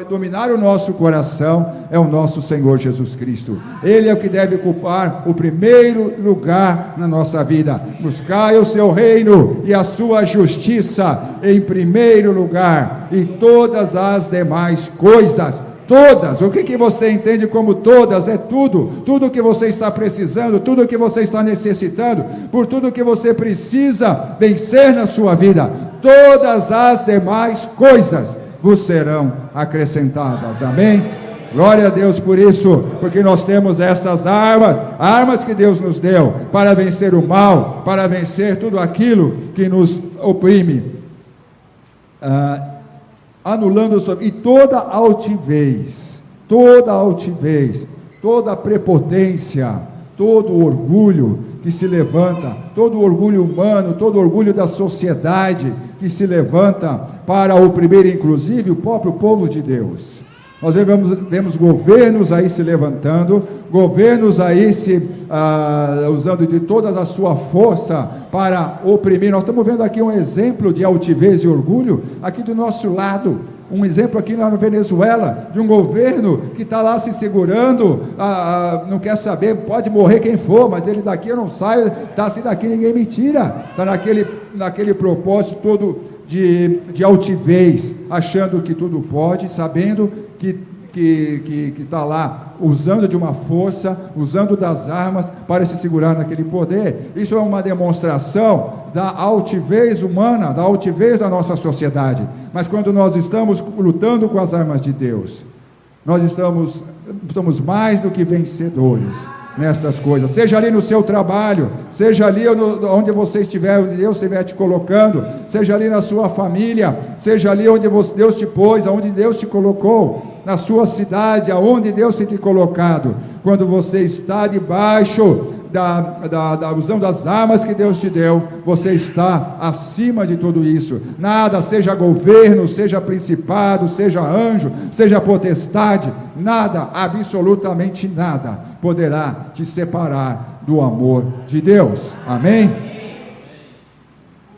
S1: dominar o nosso coração é o nosso Senhor Jesus Cristo. Ele é o que deve ocupar o primeiro lugar na nossa vida. Buscai o seu reino e a sua justiça em primeiro lugar, e todas as demais coisas, todas, o que você entende como todas? É tudo que você está precisando, tudo que você está necessitando, por tudo que você precisa vencer na sua vida, todas as demais coisas vos serão acrescentadas. Amém? Glória a Deus por isso, porque nós temos estas armas que Deus nos deu para vencer o mal, para vencer tudo aquilo que nos oprime, anulando e toda altivez, toda prepotência, todo orgulho que se levanta, todo orgulho humano, todo orgulho da sociedade que se levanta para oprimir inclusive o próprio povo de Deus. Nós vemos governos aí se levantando, governos aí usando de toda a sua força para oprimir. Nós estamos vendo aqui um exemplo de altivez e orgulho aqui do nosso lado, um exemplo aqui lá na Venezuela, de um governo que está lá se segurando, não quer saber, pode morrer quem for, mas ele daqui eu não saio, está assim daqui ninguém me tira, está naquele propósito todo de altivez, achando que tudo pode, sabendo que está lá usando de uma força, usando das armas para se segurar naquele poder. Isso é uma demonstração da altivez humana, da altivez da nossa sociedade. Mas quando nós estamos lutando com as armas de Deus, nós estamos mais do que vencedores nestas coisas, seja ali no seu trabalho, seja ali onde você estiver, onde Deus estiver te colocando, seja ali na sua família, seja ali onde Deus te pôs, aonde Deus te colocou, na sua cidade, aonde Deus tem te colocado. Quando você está debaixo usando as armas que Deus te deu, você está acima de tudo isso. Nada, seja governo, seja principado, seja anjo, seja potestade, nada, absolutamente nada, poderá te separar do amor de Deus. Amém?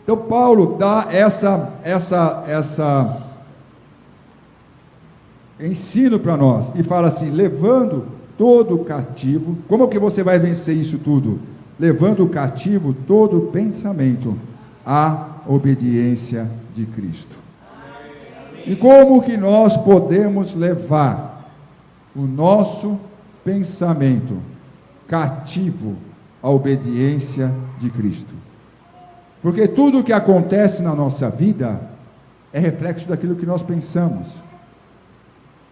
S1: Então Paulo dá essa ensino para nós, e fala assim: levando todo cativo. Como que você vai vencer isso tudo? Levando cativo todo pensamento à obediência de Cristo. E como que nós podemos levar o nosso pensamento cativo à obediência de Cristo? Porque tudo que acontece na nossa vida é reflexo daquilo que nós pensamos.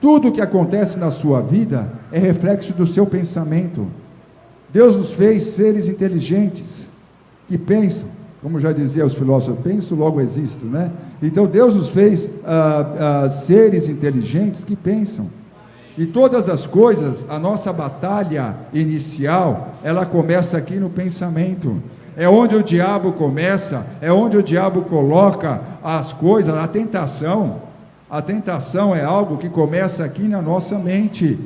S1: Tudo que acontece na sua vida é reflexo do seu pensamento. Deus nos fez seres inteligentes, que pensam, como já dizia os filósofos, penso, logo existo, né? Então Deus nos fez seres inteligentes que pensam. E todas as coisas, a nossa batalha inicial, ela começa aqui no pensamento. É onde o diabo começa, é onde o diabo coloca as coisas, a tentação. A tentação é algo que começa aqui na nossa mente,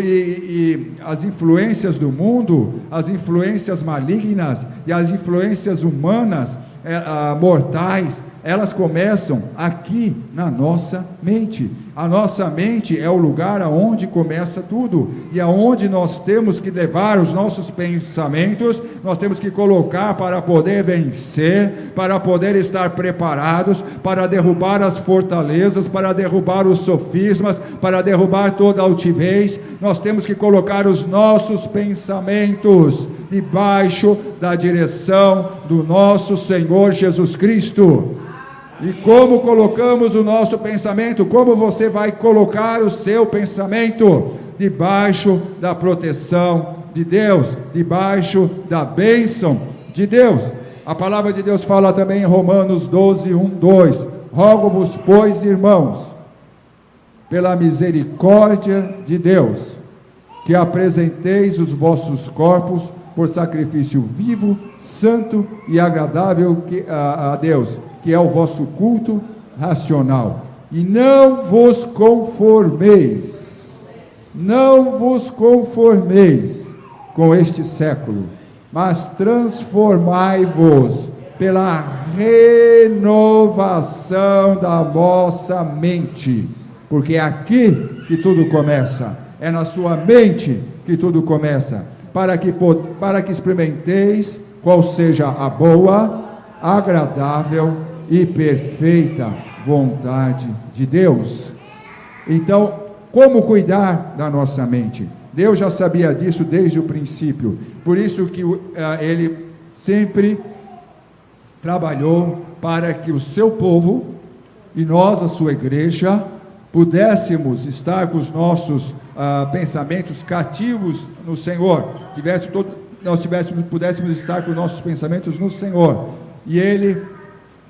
S1: e as influências do mundo, as influências malignas e as influências humanas, mortais, elas começam aqui na nossa mente. A nossa mente é o lugar aonde começa tudo, e aonde nós temos que levar os nossos pensamentos, nós temos que colocar para poder vencer, para poder estar preparados, para derrubar as fortalezas, para derrubar os sofismas, para derrubar toda a altivez. Nós temos que colocar os nossos pensamentos debaixo da direção do nosso Senhor Jesus Cristo. E como colocamos o nosso pensamento? Como você vai colocar o seu pensamento? Debaixo da proteção de Deus, debaixo da bênção de Deus. A palavra de Deus fala também em Romanos 12, 1, 2: rogo-vos, pois, irmãos, pela misericórdia de Deus, que apresenteis os vossos corpos por sacrifício vivo, santo e agradável a Deus, que é o vosso culto racional. E não vos conformeis com este século, mas transformai-vos pela renovação da vossa mente, porque é aqui que tudo começa, é na sua mente que tudo começa, para que experimenteis qual seja a boa, agradável e perfeita vontade de Deus. Então, como cuidar da nossa mente? Deus já sabia disso desde o princípio, por isso que Ele sempre trabalhou para que o seu povo e nós, a sua igreja, pudéssemos estar com os nossos pensamentos cativos no Senhor, pudéssemos estar com os nossos pensamentos no Senhor. E Ele,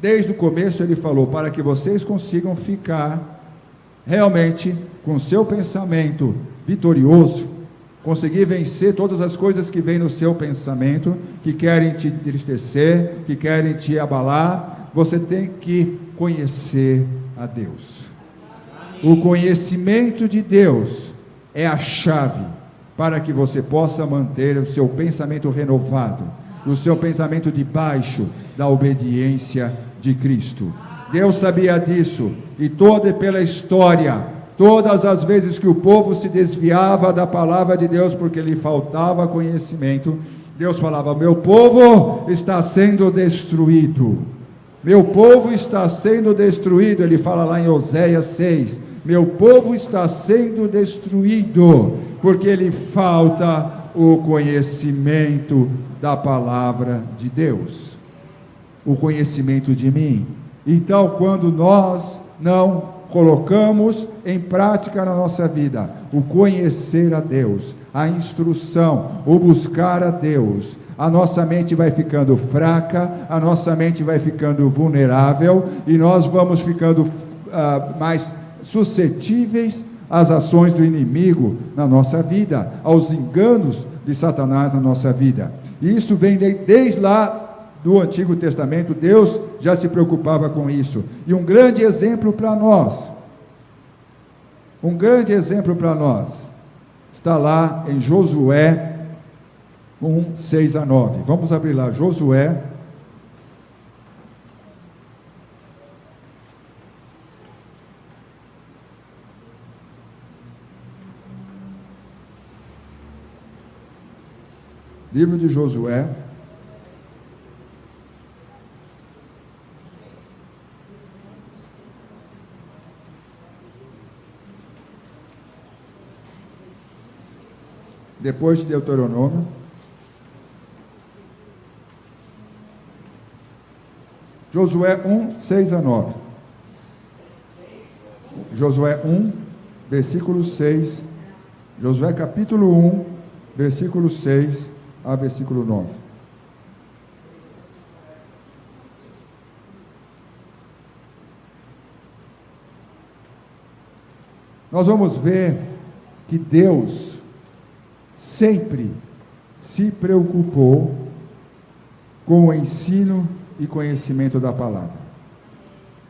S1: desde o começo, Ele falou, para que vocês consigam ficar realmente com o seu pensamento vitorioso, conseguir vencer todas as coisas que vêm no seu pensamento, que querem te entristecer, que querem te abalar, você tem que conhecer a Deus. O conhecimento de Deus é a chave para que você possa manter o seu pensamento renovado, o seu pensamento debaixo da obediência de Cristo. Deus sabia disso, e pela história, todas as vezes que o povo se desviava da palavra de Deus porque lhe faltava conhecimento, Deus falava: meu povo está sendo destruído, meu povo está sendo destruído. Ele fala lá em Oséias 6, meu povo está sendo destruído, porque lhe falta o conhecimento da palavra de Deus, o conhecimento de mim. Então, quando nós não colocamos em prática na nossa vida o conhecer a Deus, a instrução, o buscar a Deus, a nossa mente vai ficando fraca, a nossa mente vai ficando vulnerável, e nós vamos ficando mais suscetíveis às ações do inimigo na nossa vida, aos enganos de Satanás na nossa vida. E isso vem desde lá do Antigo Testamento. Deus já se preocupava com isso. E um grande exemplo para nós, está lá em Josué 1, 6 a 9. Vamos abrir lá, Josué. Livro de Josué. Depois de Deuteronômio. Josué 1, 6 a 9. Josué 1, versículo 6. Josué capítulo 1, versículo 6 a versículo 9. Nós vamos ver que Deus sempre se preocupou com o ensino e conhecimento da palavra.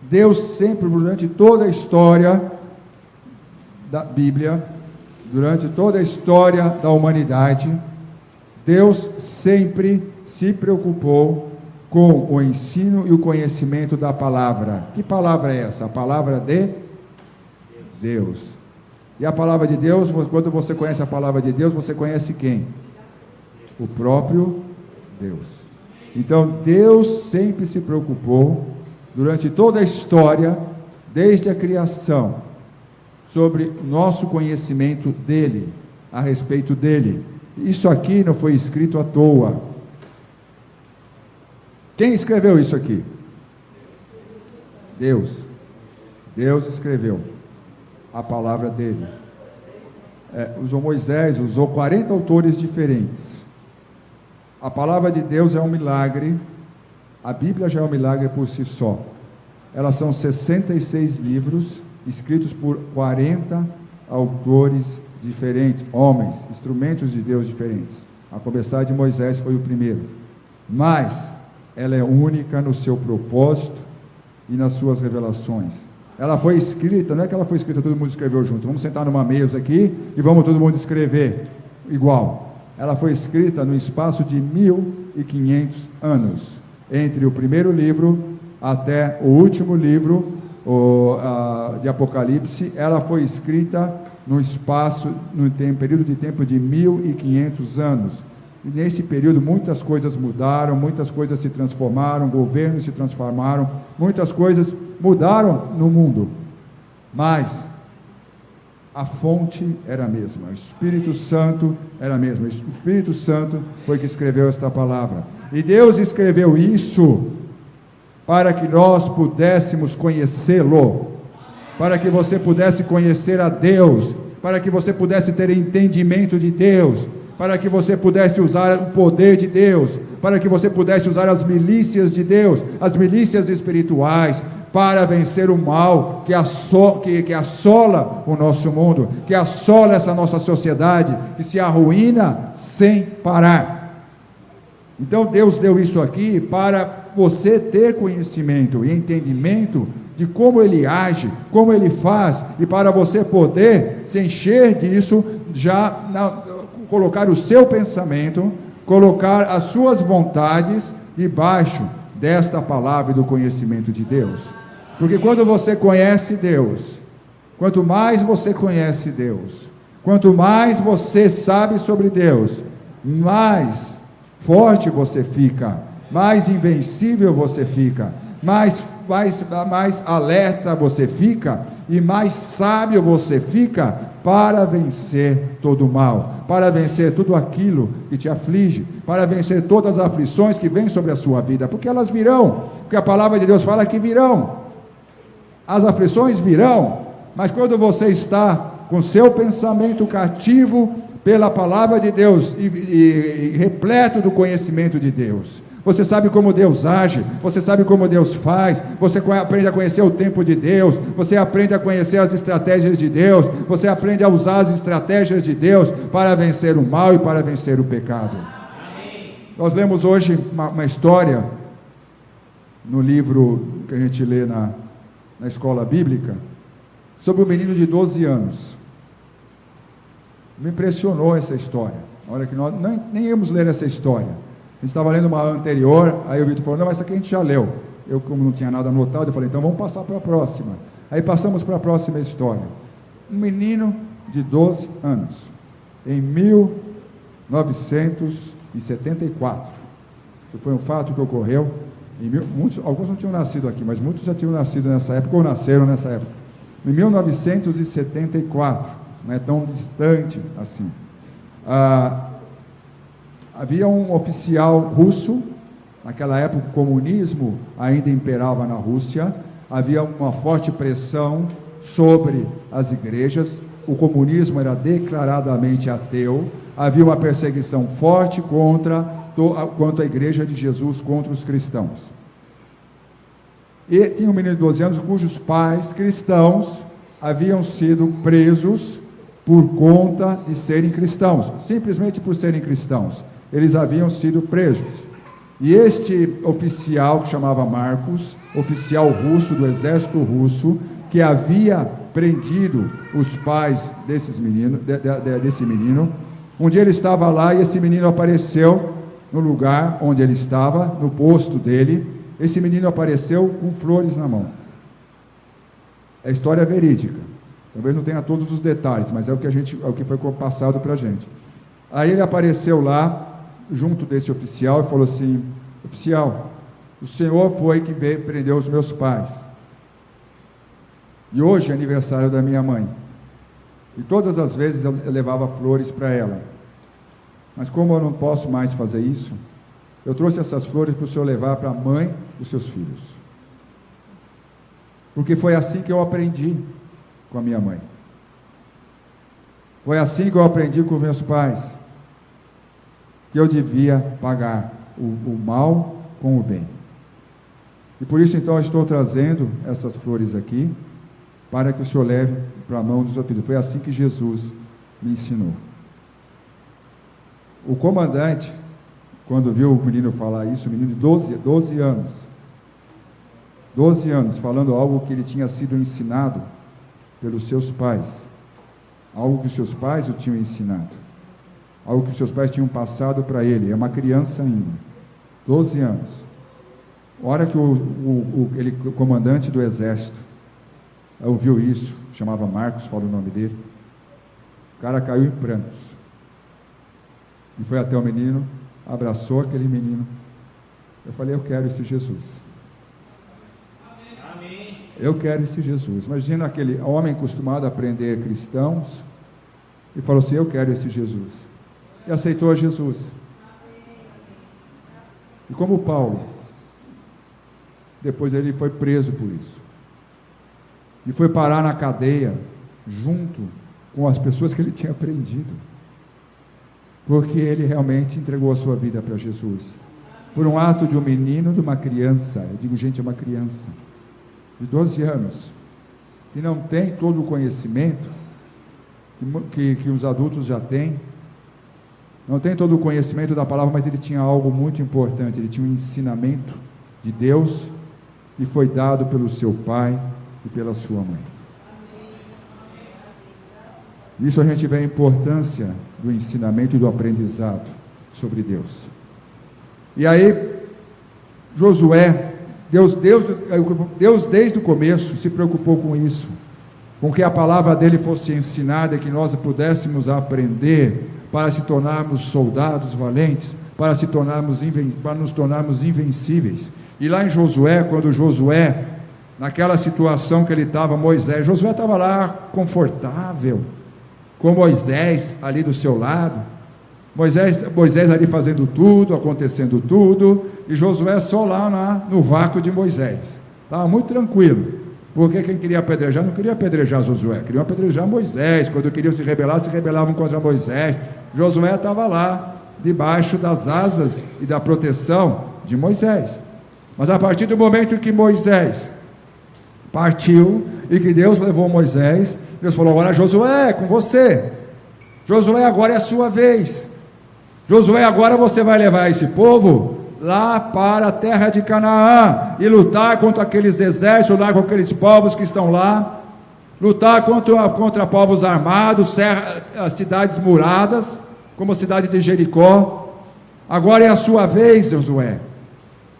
S1: Deus sempre, durante toda a história da Bíblia, durante toda a história da humanidade, Deus sempre se preocupou com o ensino e o conhecimento da palavra. Que palavra é essa? A palavra de Deus. E a palavra de Deus, quando você conhece a palavra de Deus, você conhece quem? O próprio Deus. Então, Deus sempre se preocupou, durante toda a história, desde a criação, sobre nosso conhecimento dele, a respeito dele. Isso aqui não foi escrito à toa. Quem escreveu isso aqui? Deus. Deus escreveu a palavra dele. Moisés usou 40 autores diferentes. A palavra de Deus é um milagre A Bíblia já é um milagre por si só. Elas são 66 livros, escritos por 40 autores diferentes, homens, instrumentos de Deus diferentes. A começar de Moisés foi o primeiro. Mas ela é única no seu propósito e nas suas revelações. Ela foi escrita, não é que ela foi escrita, todo mundo escreveu junto. Vamos sentar numa mesa aqui e vamos todo mundo escrever igual. Ela foi escrita no espaço de 1500 anos, entre o primeiro livro até o último livro de Apocalipse. Ela foi escrita no espaço, período de tempo de 1500 anos. E nesse período muitas coisas mudaram, muitas coisas se transformaram, governos se transformaram, muitas coisas mudaram no mundo, mas a fonte era a mesma, o Espírito Santo era a mesma. O Espírito Santo foi que escreveu esta palavra, e Deus escreveu isso para que nós pudéssemos conhecê-lo, para que você pudesse conhecer a Deus, para que você pudesse ter entendimento de Deus, para que você pudesse usar o poder de Deus, para que você pudesse usar as milícias de Deus, as milícias espirituais, para vencer o mal que assola o nosso mundo, que assola essa nossa sociedade, que se arruína sem parar. Então Deus deu isso aqui para você ter conhecimento e entendimento de como Ele age, como Ele faz, e para você poder se encher disso, colocar o seu pensamento, colocar as suas vontades debaixo desta palavra e do conhecimento de Deus. Porque quando você conhece Deus, quanto mais você conhece Deus, quanto mais você sabe sobre Deus, mais forte você fica, mais invencível você fica, mais alerta você fica, e mais sábio você fica para vencer todo o mal, para vencer tudo aquilo que te aflige, para vencer todas as aflições que vêm sobre a sua vida, porque elas virão, porque a palavra de Deus fala que virão. As aflições virão, mas quando você está com seu pensamento cativo pela palavra de Deus e repleto do conhecimento de Deus, você sabe como Deus age, você sabe como Deus faz, você aprende a conhecer o tempo de Deus, você aprende a conhecer as estratégias de Deus, você aprende a usar as estratégias de Deus para vencer o mal e para vencer o pecado. Amém. Nós lemos hoje uma história no livro que a gente lê na escola bíblica, sobre um menino de 12 anos. Me impressionou essa história. Olha que nós nem íamos ler essa história. A gente estava lendo uma anterior, aí o Vitor falou, não, mas essa aqui a gente já leu. Eu, como não tinha nada anotado, eu falei, então vamos passar para a próxima. Aí passamos para a próxima história. Um menino de 12 anos, em 1974. Isso foi um fato que ocorreu. Alguns não tinham nascido aqui, mas muitos já tinham nascido nessa época, ou nasceram nessa época. Em 1974, não é tão distante assim. Havia um oficial russo, naquela época o comunismo ainda imperava na Rússia, havia uma forte pressão sobre as igrejas, o comunismo era declaradamente ateu, havia uma perseguição forte quanto à igreja de Jesus, contra os cristãos. E tinha um menino de 12 anos cujos pais cristãos haviam sido presos por conta de serem cristãos, simplesmente por serem cristãos. Eles haviam sido presos. E este oficial, que chamava Marcos, oficial russo, do exército russo, que havia prendido os pais desse menino, um dia ele estava lá e esse menino apareceu no lugar onde ele estava, no posto dele. Esse menino apareceu com flores na mão. É história verídica. Talvez não tenha todos os detalhes, mas é o que foi passado para a gente. Aí ele apareceu lá, junto desse oficial, e falou assim, oficial, o senhor foi que veio prendeu os meus pais, e hoje é aniversário da minha mãe, e todas as vezes eu levava flores para ela, mas como eu não posso mais fazer isso, eu trouxe essas flores para o senhor levar para a mãe dos seus filhos, porque foi assim que eu aprendi com a minha mãe, foi assim que eu aprendi com meus pais, que eu devia pagar o mal com o bem. E por isso, então, eu estou trazendo essas flores aqui, para que o senhor leve para a mão dos seus filhos. Foi assim que Jesus me ensinou. O comandante, quando viu o menino falar isso, o menino de 12 anos, falando algo que ele tinha sido ensinado pelos seus pais, algo que os seus pais o tinham ensinado, algo que os seus pais tinham passado para ele, é uma criança ainda, 12 anos. A hora que o comandante do exército ouviu isso, chamava Marcos, fala o nome dele, o cara caiu em prantos, e foi até o menino, abraçou aquele menino. Eu falei, eu quero esse Jesus. Amém. Eu quero esse Jesus. Imagina aquele homem acostumado a aprender cristãos, e falou assim, eu quero esse Jesus. E aceitou a Jesus. E como Paulo, depois ele foi preso por isso. E foi parar na cadeia, junto com as pessoas que ele tinha prendido. Porque ele realmente entregou a sua vida para Jesus. Por um ato de um menino, de uma criança. Eu digo, gente, é uma criança de 12 anos, que não tem todo o conhecimento que os adultos já têm. Não tem todo o conhecimento da palavra, mas ele tinha algo muito importante. Ele tinha um ensinamento de Deus, que foi dado pelo seu pai e pela sua mãe. Isso a gente vê a importância do ensinamento e do aprendizado sobre Deus. E aí, Josué, Deus desde o começo se preocupou com isso, com que a palavra dele fosse ensinada e que nós pudéssemos aprender para se tornarmos soldados valentes, para nos tornarmos invencíveis. E lá em Josué, quando Josué, naquela situação que ele estava, Josué estava lá confortável, com Moisés ali do seu lado, Moisés ali fazendo tudo, acontecendo tudo, e Josué só lá no vácuo de Moisés, estava muito tranquilo, porque quem queria apedrejar, não queria apedrejar Josué, queriam apedrejar Moisés, quando queriam se rebelavam contra Moisés. Josué estava lá, debaixo das asas e da proteção de Moisés. Mas a partir do momento que Moisés partiu, e que Deus levou Moisés, Deus falou, agora Josué, é com você. Josué, agora é a sua vez. Josué, agora você vai levar esse povo lá para a terra de Canaã, e lutar contra aqueles exércitos, lutar com aqueles povos que estão lá, lutar contra povos armados, cidades muradas, como a cidade de Jericó. Agora é a sua vez, Josué.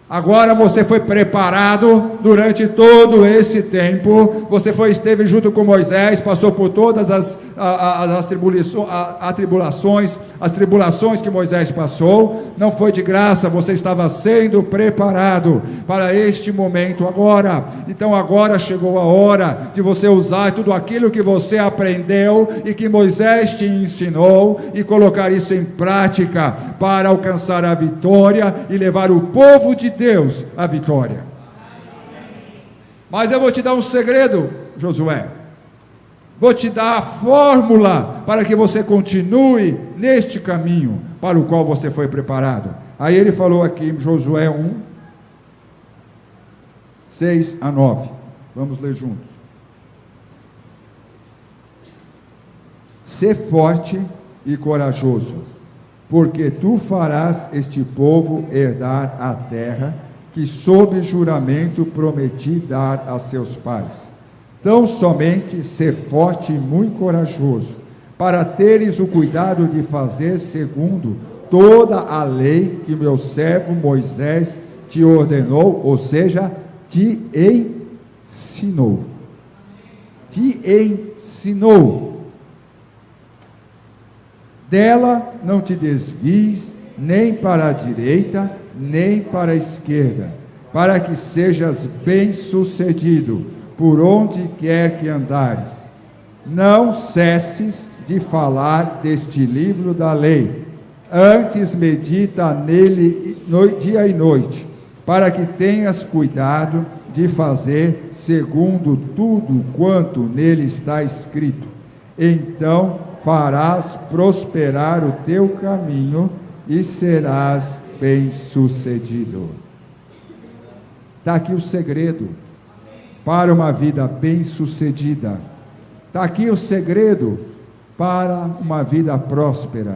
S1: Agora você foi preparado durante todo esse tempo, você esteve junto com Moisés, passou por todas as tribulações que Moisés passou, não foi de graça, você estava sendo preparado para este momento agora. Então agora chegou a hora de você usar tudo aquilo que você aprendeu e que Moisés te ensinou e colocar isso em prática para alcançar a vitória e levar o povo de Deus à vitória. Mas eu vou te dar um segredo, Josué. Vou te dar a fórmula para que você continue neste caminho para o qual você foi preparado. Aí ele falou aqui em Josué 1, 6 a 9. Vamos ler juntos. Sê forte e corajoso, porque tu farás este povo herdar a terra que sob juramento prometi dar a seus pais. Tão somente ser forte e muito corajoso, para teres o cuidado de fazer segundo toda a lei que meu servo Moisés te ordenou, ou seja, te ensinou. Te ensinou. Dela não te desvies, nem para a direita, nem para a esquerda, para que sejas bem-sucedido por onde quer que andares. Não cesses de falar deste livro da lei, antes medita nele dia e noite, para que tenhas cuidado de fazer segundo tudo quanto nele está escrito. Então farás prosperar o teu caminho e serás bem-sucedido. Está aqui o segredo para uma vida bem-sucedida. Está aqui o segredo para uma vida próspera.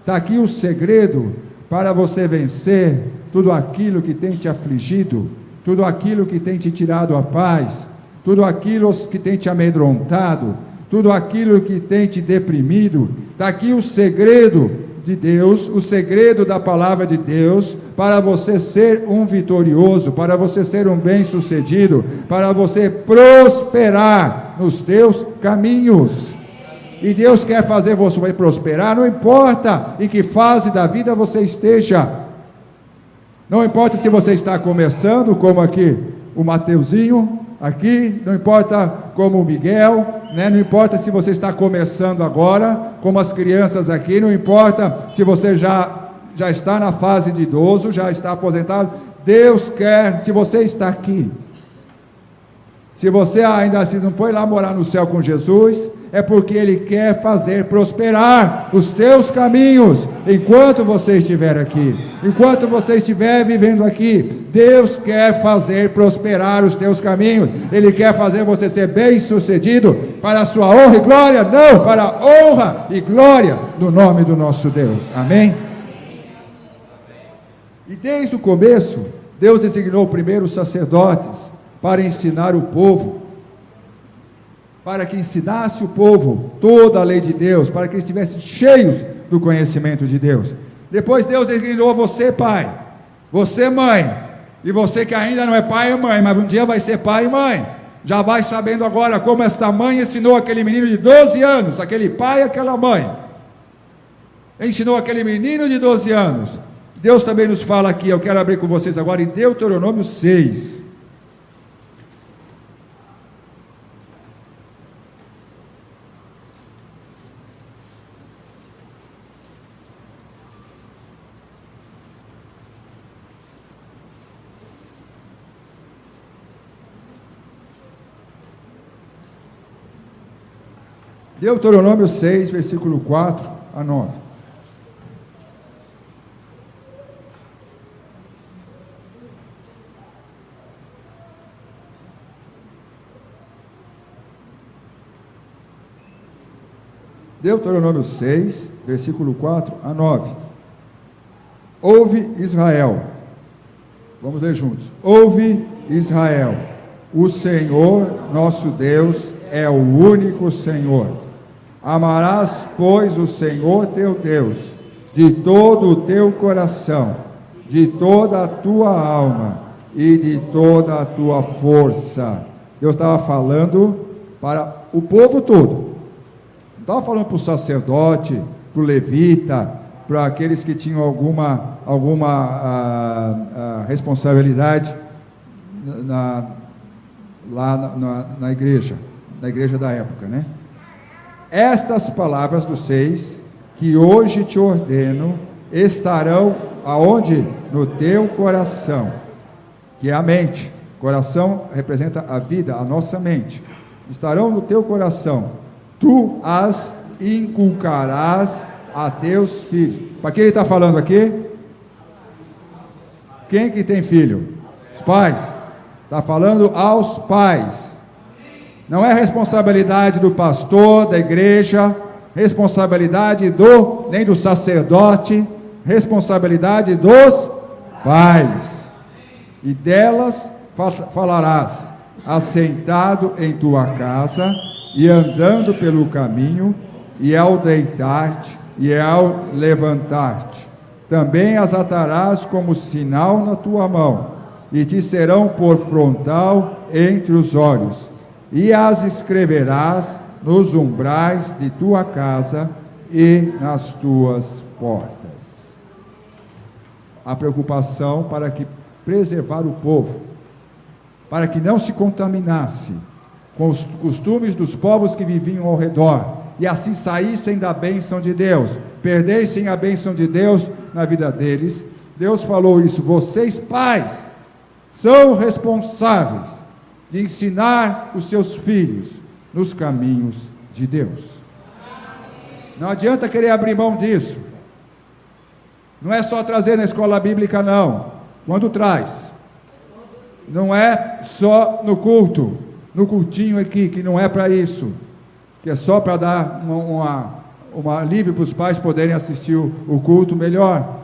S1: Está aqui o segredo para você vencer tudo aquilo que tem te afligido, tudo aquilo que tem te tirado a paz, tudo aquilo que tem te amedrontado, tudo aquilo que tem te deprimido. Está aqui o segredo de Deus, o segredo da palavra de Deus, para você ser um vitorioso, para você ser um bem-sucedido, para você prosperar nos teus caminhos. E Deus quer fazer você prosperar, não importa em que fase da vida você esteja. Não importa se você está começando, como aqui o Mateuzinho, aqui, não importa como o Miguel, né? Não importa se você está começando agora, como as crianças aqui, não importa se você já está na fase de idoso, já está aposentado. Deus quer, se você está aqui, se você ainda assim não foi lá morar no céu com Jesus, é porque Ele quer fazer prosperar os teus caminhos, enquanto você estiver aqui, enquanto você estiver vivendo aqui. Deus quer fazer prosperar os teus caminhos, Ele quer fazer você ser bem sucedido, para a sua honra e glória, não, para a honra e glória do nome do nosso Deus, amém? E desde o começo, Deus designou primeiro os sacerdotes, para ensinar o povo, para que ensinasse o povo toda a lei de Deus, para que eles estivessem cheios do conhecimento de Deus. Depois Deus designou você, pai, você, mãe, e você que ainda não é pai e mãe, mas um dia vai ser pai e mãe, já vai sabendo agora como esta mãe ensinou aquele menino de 12 anos, aquele pai e aquela mãe, ensinou aquele menino de 12 anos. Deus também nos fala aqui, eu quero abrir com vocês agora em Deuteronômio 6, Deuteronômio 6, versículo 4 a 9. Deuteronômio 6, versículo 4 a 9. Ouve, Israel. Vamos ler juntos. Ouve, Israel. O Senhor, nosso Deus, é o único Senhor. Amarás, pois, o Senhor teu Deus, de todo o teu coração, de toda a tua alma e de toda a tua força. Deus estava falando para o povo todo. Não estava falando para o sacerdote, para o levita, para aqueles que tinham alguma responsabilidade lá na igreja da época, né? Estas palavras dos 6, que hoje te ordeno, estarão aonde? No teu coração, que é a mente. Coração representa a vida, a nossa mente. Estarão no teu coração. Tu as inculcarás a teus filhos. Para quem ele está falando aqui? Quem que tem filho? Os pais. Está falando aos pais. Não é responsabilidade do pastor, da igreja, responsabilidade nem do sacerdote, responsabilidade dos pais. E delas falarás, assentado em tua casa, e andando pelo caminho, e ao deitar-te, e ao levantar-te. Também as atarás como sinal na tua mão, e te serão por frontal entre os olhos. E as escreverás nos umbrais de tua casa e nas tuas portas. A preocupação para que preservar o povo, para que não se contaminasse com os costumes dos povos que viviam ao redor, e assim saíssem da bênção de Deus, perdessem a bênção de Deus na vida deles. Deus falou isso: vocês pais são responsáveis de ensinar os seus filhos nos caminhos de Deus. Não adianta querer abrir mão disso. Não é só trazer na escola bíblica, não. Quando traz, não é só no culto, no cultinho aqui, que não é para isso, que é só para dar um alívio para os pais poderem assistir o culto melhor,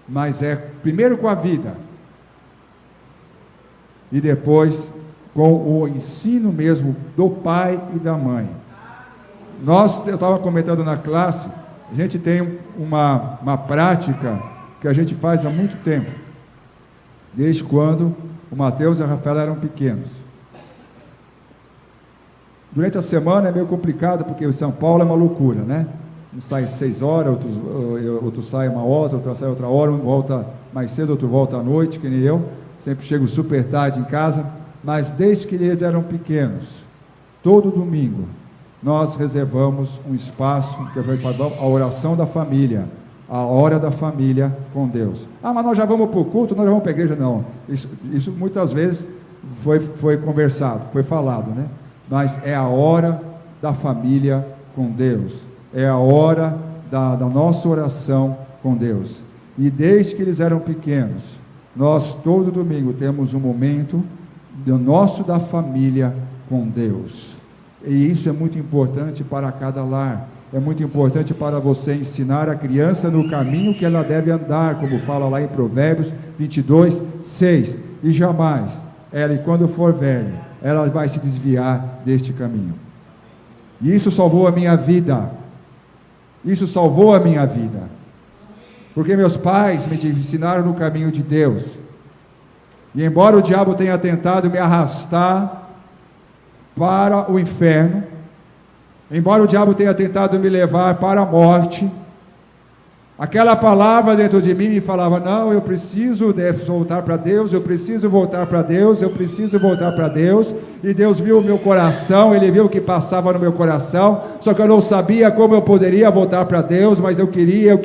S1: mas é primeiro com a vida, e depois com o ensino mesmo do pai e da mãe. Eu estava comentando na classe, a gente tem uma prática que a gente faz há muito tempo, desde quando o Mateus e a Rafaela eram pequenos. Durante a semana é meio complicado, porque o São Paulo é uma loucura, né? Um sai 6 horas, outro sai 1 hora, outro sai outra hora, um volta mais cedo, outro volta à noite, que nem eu, sempre chego super tarde em casa, mas desde que eles eram pequenos, todo domingo, nós reservamos um espaço, que é a oração da família, a hora da família com Deus. Ah, mas nós já vamos para o culto, nós já vamos para a igreja. Não, isso muitas vezes foi conversado, foi falado, né? Mas é a hora da família com Deus, é a hora da nossa oração com Deus. E desde que eles eram pequenos, nós todo domingo temos um momento da família com Deus. E isso é muito importante para cada lar. É muito importante para você ensinar a criança no caminho que ela deve andar, como fala lá em Provérbios 22, 6. E jamais, ela, quando for velha, ela vai se desviar deste caminho. E isso salvou a minha vida. Isso salvou a minha vida. Porque meus pais me ensinaram no caminho de Deus. E embora o diabo tenha tentado me arrastar para o inferno, embora o diabo tenha tentado me levar para a morte, aquela palavra dentro de mim me falava: não, eu preciso voltar para Deus, eu preciso voltar para Deus, eu preciso voltar para Deus. E Deus viu o meu coração, Ele viu o que passava no meu coração, só que eu não sabia como eu poderia voltar para Deus, mas eu queria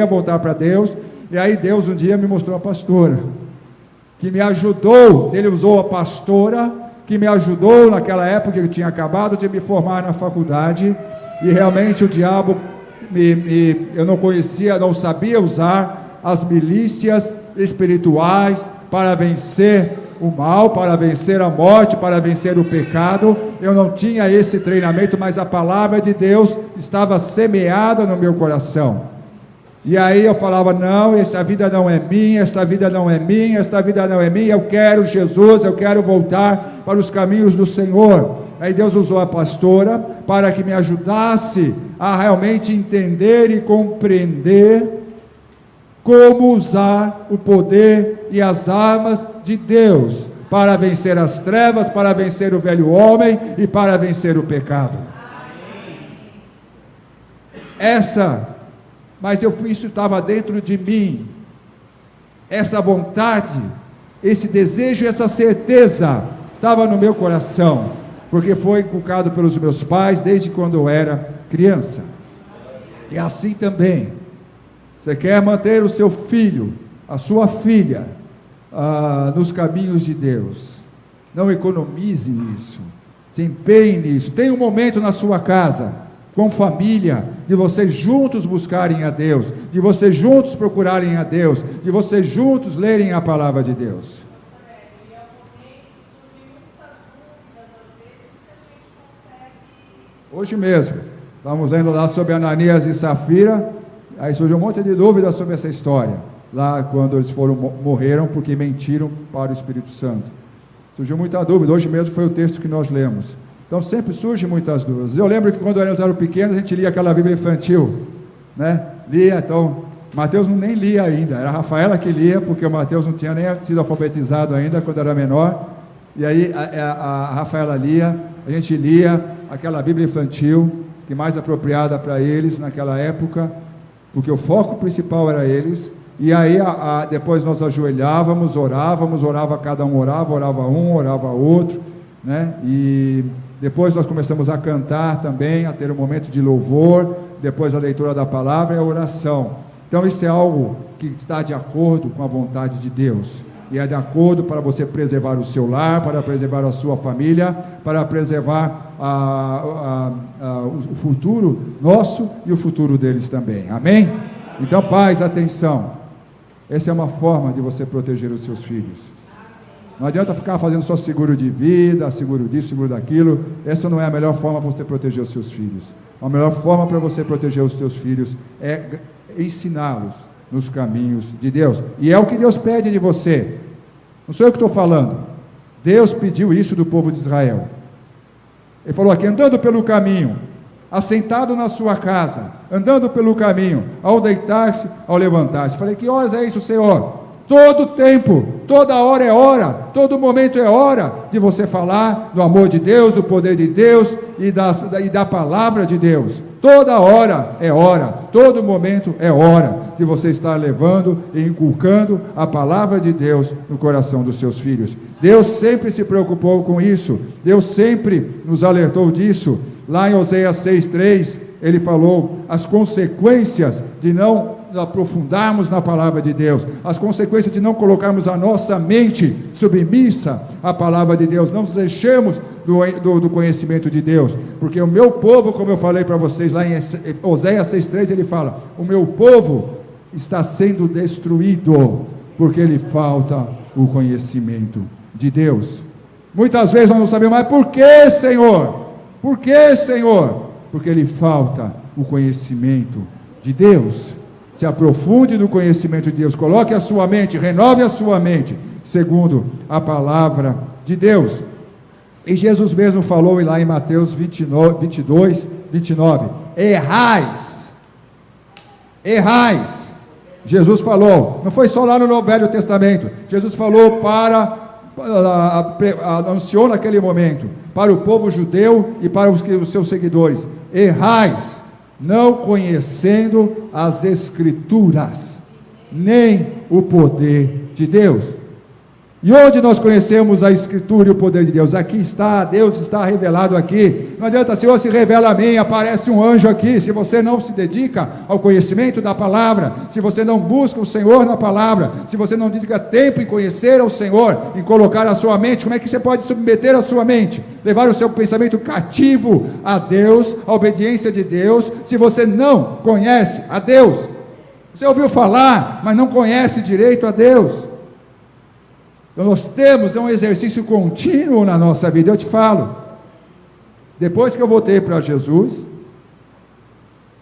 S1: voltar para Deus. E aí Deus um dia me mostrou a pastora, que me ajudou. Ele usou a pastora, que me ajudou naquela época, que eu tinha acabado de me formar na faculdade, e realmente o diabo, eu não conhecia, não sabia usar as milícias espirituais para vencer o mal, para vencer a morte, para vencer o pecado. Eu não tinha esse treinamento, mas a palavra de Deus estava semeada no meu coração. E aí eu falava: não, essa vida não é minha, esta vida não é minha, esta vida não é minha, eu quero Jesus, eu quero voltar para os caminhos do Senhor. Aí Deus usou a pastora para que me ajudasse a realmente entender e compreender como usar o poder e as armas de Deus para vencer as trevas, para vencer o velho homem e para vencer o pecado. Mas isso estava dentro de mim, essa vontade, esse desejo, essa certeza estava no meu coração, porque foi inculcado pelos meus pais desde quando eu era criança. E assim também, você quer manter o seu filho, a sua filha, nos caminhos de Deus, não economize nisso, se empenhe nisso. Tem um momento na sua casa, com família, de vocês juntos buscarem a Deus, de vocês juntos procurarem a Deus, de vocês juntos lerem a palavra de Deus. Hoje mesmo, estamos lendo lá sobre Ananias e Safira, aí surgiu um monte de dúvidas sobre essa história, lá quando eles morreram porque mentiram para o Espírito Santo. Surgiu muita dúvida, hoje mesmo foi o texto que nós lemos. Então sempre surgem muitas dúvidas. Eu lembro que quando nós éramos pequenos, a gente lia aquela Bíblia infantil, né? Lia, então, Mateus nem lia ainda, era a Rafaela que lia, porque o Mateus não tinha nem sido alfabetizado ainda quando era menor. E aí a Rafaela lia, a gente lia aquela Bíblia infantil, que mais apropriada para eles naquela época, porque o foco principal era eles. E aí depois nós ajoelhávamos, orava, cada um orava um, orava outro, né? E depois nós começamos a cantar também, a ter um momento de louvor, depois a leitura da palavra e a oração. Então isso é algo que está de acordo com a vontade de Deus, e é de acordo para você preservar o seu lar, para preservar a sua família, para preservar o futuro nosso e o futuro deles também, amém? Então, pais, atenção, essa é uma forma de você proteger os seus filhos. Não adianta ficar fazendo só seguro de vida, seguro disso, seguro daquilo. Essa não é a melhor forma para você proteger os seus filhos. A melhor forma para você proteger os seus filhos é ensiná-los nos caminhos de Deus. E é o que Deus pede de você. Não sou eu que estou falando. Deus pediu isso do povo de Israel. Ele falou aqui, andando pelo caminho, assentado na sua casa, andando pelo caminho, ao deitar-se, ao levantar-se. Falei, que horas é isso, Senhor? Todo tempo, toda hora é hora, todo momento é hora de você falar do amor de Deus, do poder de Deus e da palavra de Deus. Toda hora é hora, todo momento é hora de você estar levando e inculcando a palavra de Deus no coração dos seus filhos. Deus sempre se preocupou com isso, Deus sempre nos alertou disso. Lá em Oséias 6,3, ele falou as consequências de não aprofundarmos na palavra de Deus, as consequências de não colocarmos a nossa mente submissa à palavra de Deus, não nos deixemos do conhecimento de Deus, porque o meu povo, como eu falei para vocês lá em Oséias 6,3, ele fala, o meu povo está sendo destruído, porque lhe falta o conhecimento de Deus. Muitas vezes nós não sabemos, mas por que, Senhor? Por que, Senhor? Porque lhe falta o conhecimento de Deus. Se aprofunde no conhecimento de Deus, coloque a sua mente, renove a sua mente, segundo a palavra de Deus. E Jesus mesmo falou lá em Mateus 22, 29, errais. Jesus falou, não foi só lá no Velho Testamento, Jesus falou anunciou naquele momento, para o povo judeu e para os seus seguidores, errais, não conhecendo as Escrituras, nem o poder de Deus. E onde nós conhecemos a Escritura e o poder de Deus? Aqui está, Deus está revelado aqui. Não adianta, Senhor, se revela a mim, aparece um anjo aqui. Se você não se dedica ao conhecimento da palavra, se você não busca o Senhor na palavra, se você não dedica tempo em conhecer o Senhor, em colocar a sua mente, como é que você pode submeter a sua mente? Levar o seu pensamento cativo a Deus, a obediência de Deus, se você não conhece a Deus. Você ouviu falar, mas não conhece direito a Deus. Então nós temos um exercício contínuo na nossa vida. Eu te falo, depois que eu voltei para Jesus,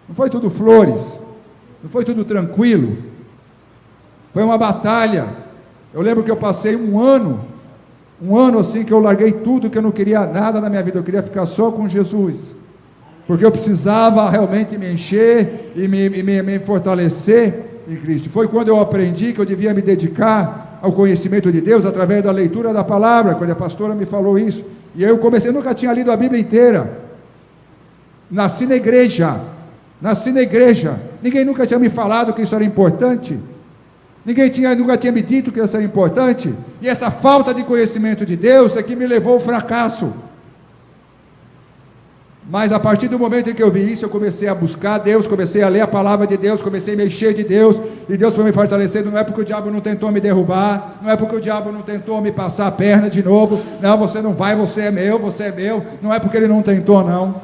S1: não foi tudo flores, não foi tudo tranquilo, foi uma batalha. Eu lembro que eu passei um ano assim, que eu larguei tudo, que eu não queria nada na minha vida, eu queria ficar só com Jesus, porque eu precisava realmente me encher e me fortalecer em Cristo. Foi quando eu aprendi que eu devia me dedicar ao conhecimento de Deus, através da leitura da palavra, quando a pastora me falou isso, e eu comecei, nunca tinha lido a Bíblia inteira, nasci na igreja, ninguém nunca tinha me falado que isso era importante, ninguém nunca tinha me dito que isso era importante, e essa falta de conhecimento de Deus é que me levou ao fracasso. Mas a partir do momento em que eu vi isso, eu comecei a buscar Deus, comecei a ler a palavra de Deus, comecei a me encher de Deus, e Deus foi me fortalecendo. Não é porque o diabo não tentou me derrubar, não é porque o diabo não tentou me passar a perna de novo, não, você não vai, você é meu, não é porque ele não tentou, não.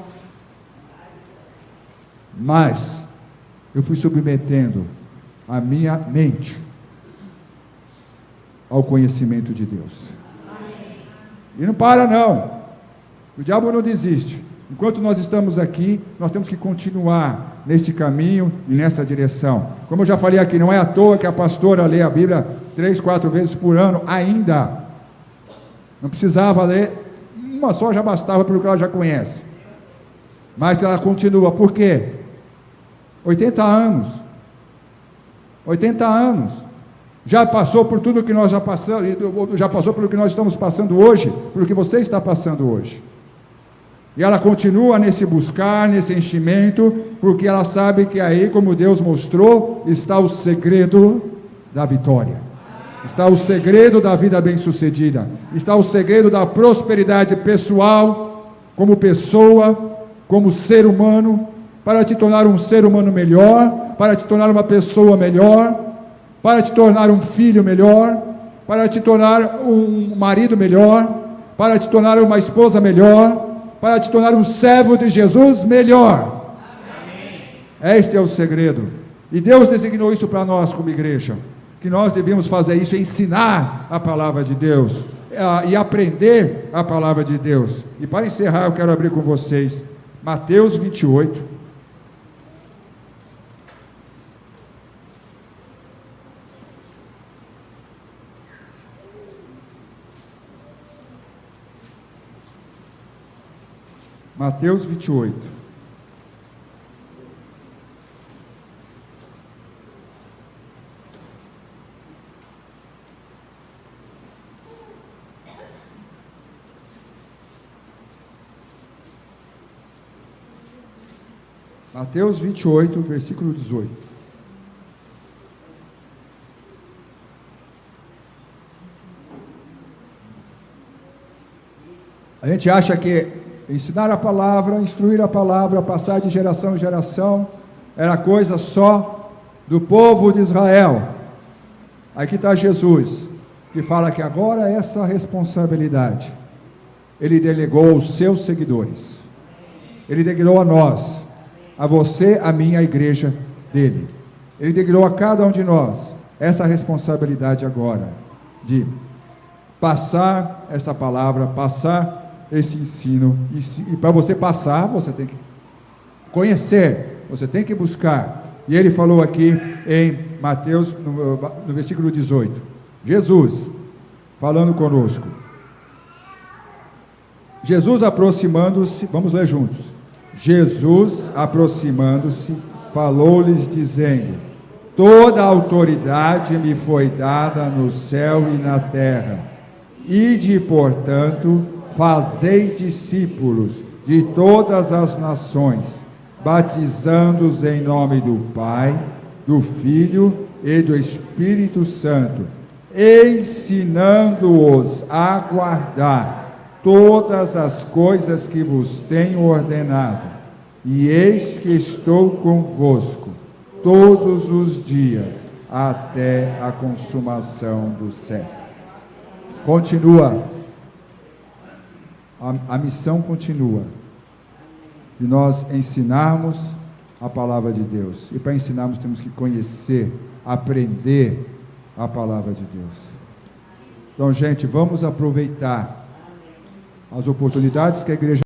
S1: Mas eu fui submetendo a minha mente ao conhecimento de Deus. E não para não, o diabo não desiste. Enquanto nós estamos aqui, nós temos que continuar nesse caminho e nessa direção. Como eu já falei aqui, não é à toa que a pastora lê a Bíblia 3, 4 vezes por ano ainda. Não precisava ler, uma só já bastava pelo que ela já conhece. Mas ela continua, por quê? 80 anos. Já passou por tudo que nós já passou pelo que nós estamos passando hoje, pelo que você está passando hoje. E ela continua nesse buscar, nesse enchimento, porque ela sabe que aí, como Deus mostrou, está o segredo da vitória. Está o segredo da vida bem-sucedida. Está o segredo da prosperidade pessoal, como pessoa, como ser humano, para te tornar um ser humano melhor, para te tornar uma pessoa melhor, para te tornar um filho melhor, para te tornar um marido melhor, para te tornar uma esposa melhor, para te tornar um servo de Jesus melhor. Amém. Este é o segredo. E Deus designou isso para nós como igreja, que nós devíamos fazer isso, ensinar a palavra de Deus e aprender a palavra de Deus. E para encerrar, eu quero abrir com vocês Mateus 28. Mateus 28. Mateus 28, versículo 18. A gente acha que ensinar a palavra, instruir a palavra, passar de geração em geração, era coisa só do povo de Israel. Aqui está Jesus, que fala que agora essa responsabilidade Ele delegou aos seus seguidores. Ele delegou a nós, a você, a mim, a igreja dele. Ele delegou a cada um de nós essa responsabilidade agora, de passar essa palavra, passar esse ensino, e para você passar, você tem que conhecer, você tem que buscar. E ele falou aqui em Mateus, no versículo 18, Jesus falando conosco. Jesus aproximando-se, vamos ler juntos. Jesus aproximando-se, falou-lhes dizendo: toda a autoridade me foi dada no céu e na terra. Ide, portanto, fazei discípulos de todas as nações, batizando-os em nome do Pai, do Filho e do Espírito Santo, ensinando-os a guardar todas as coisas que vos tenho ordenado. E eis que estou convosco todos os dias, até a consumação do século. Continua. A missão continua, de nós ensinarmos a palavra de Deus. E para ensinarmos temos que conhecer, aprender a palavra de Deus. Então, gente, vamos aproveitar as oportunidades que a igreja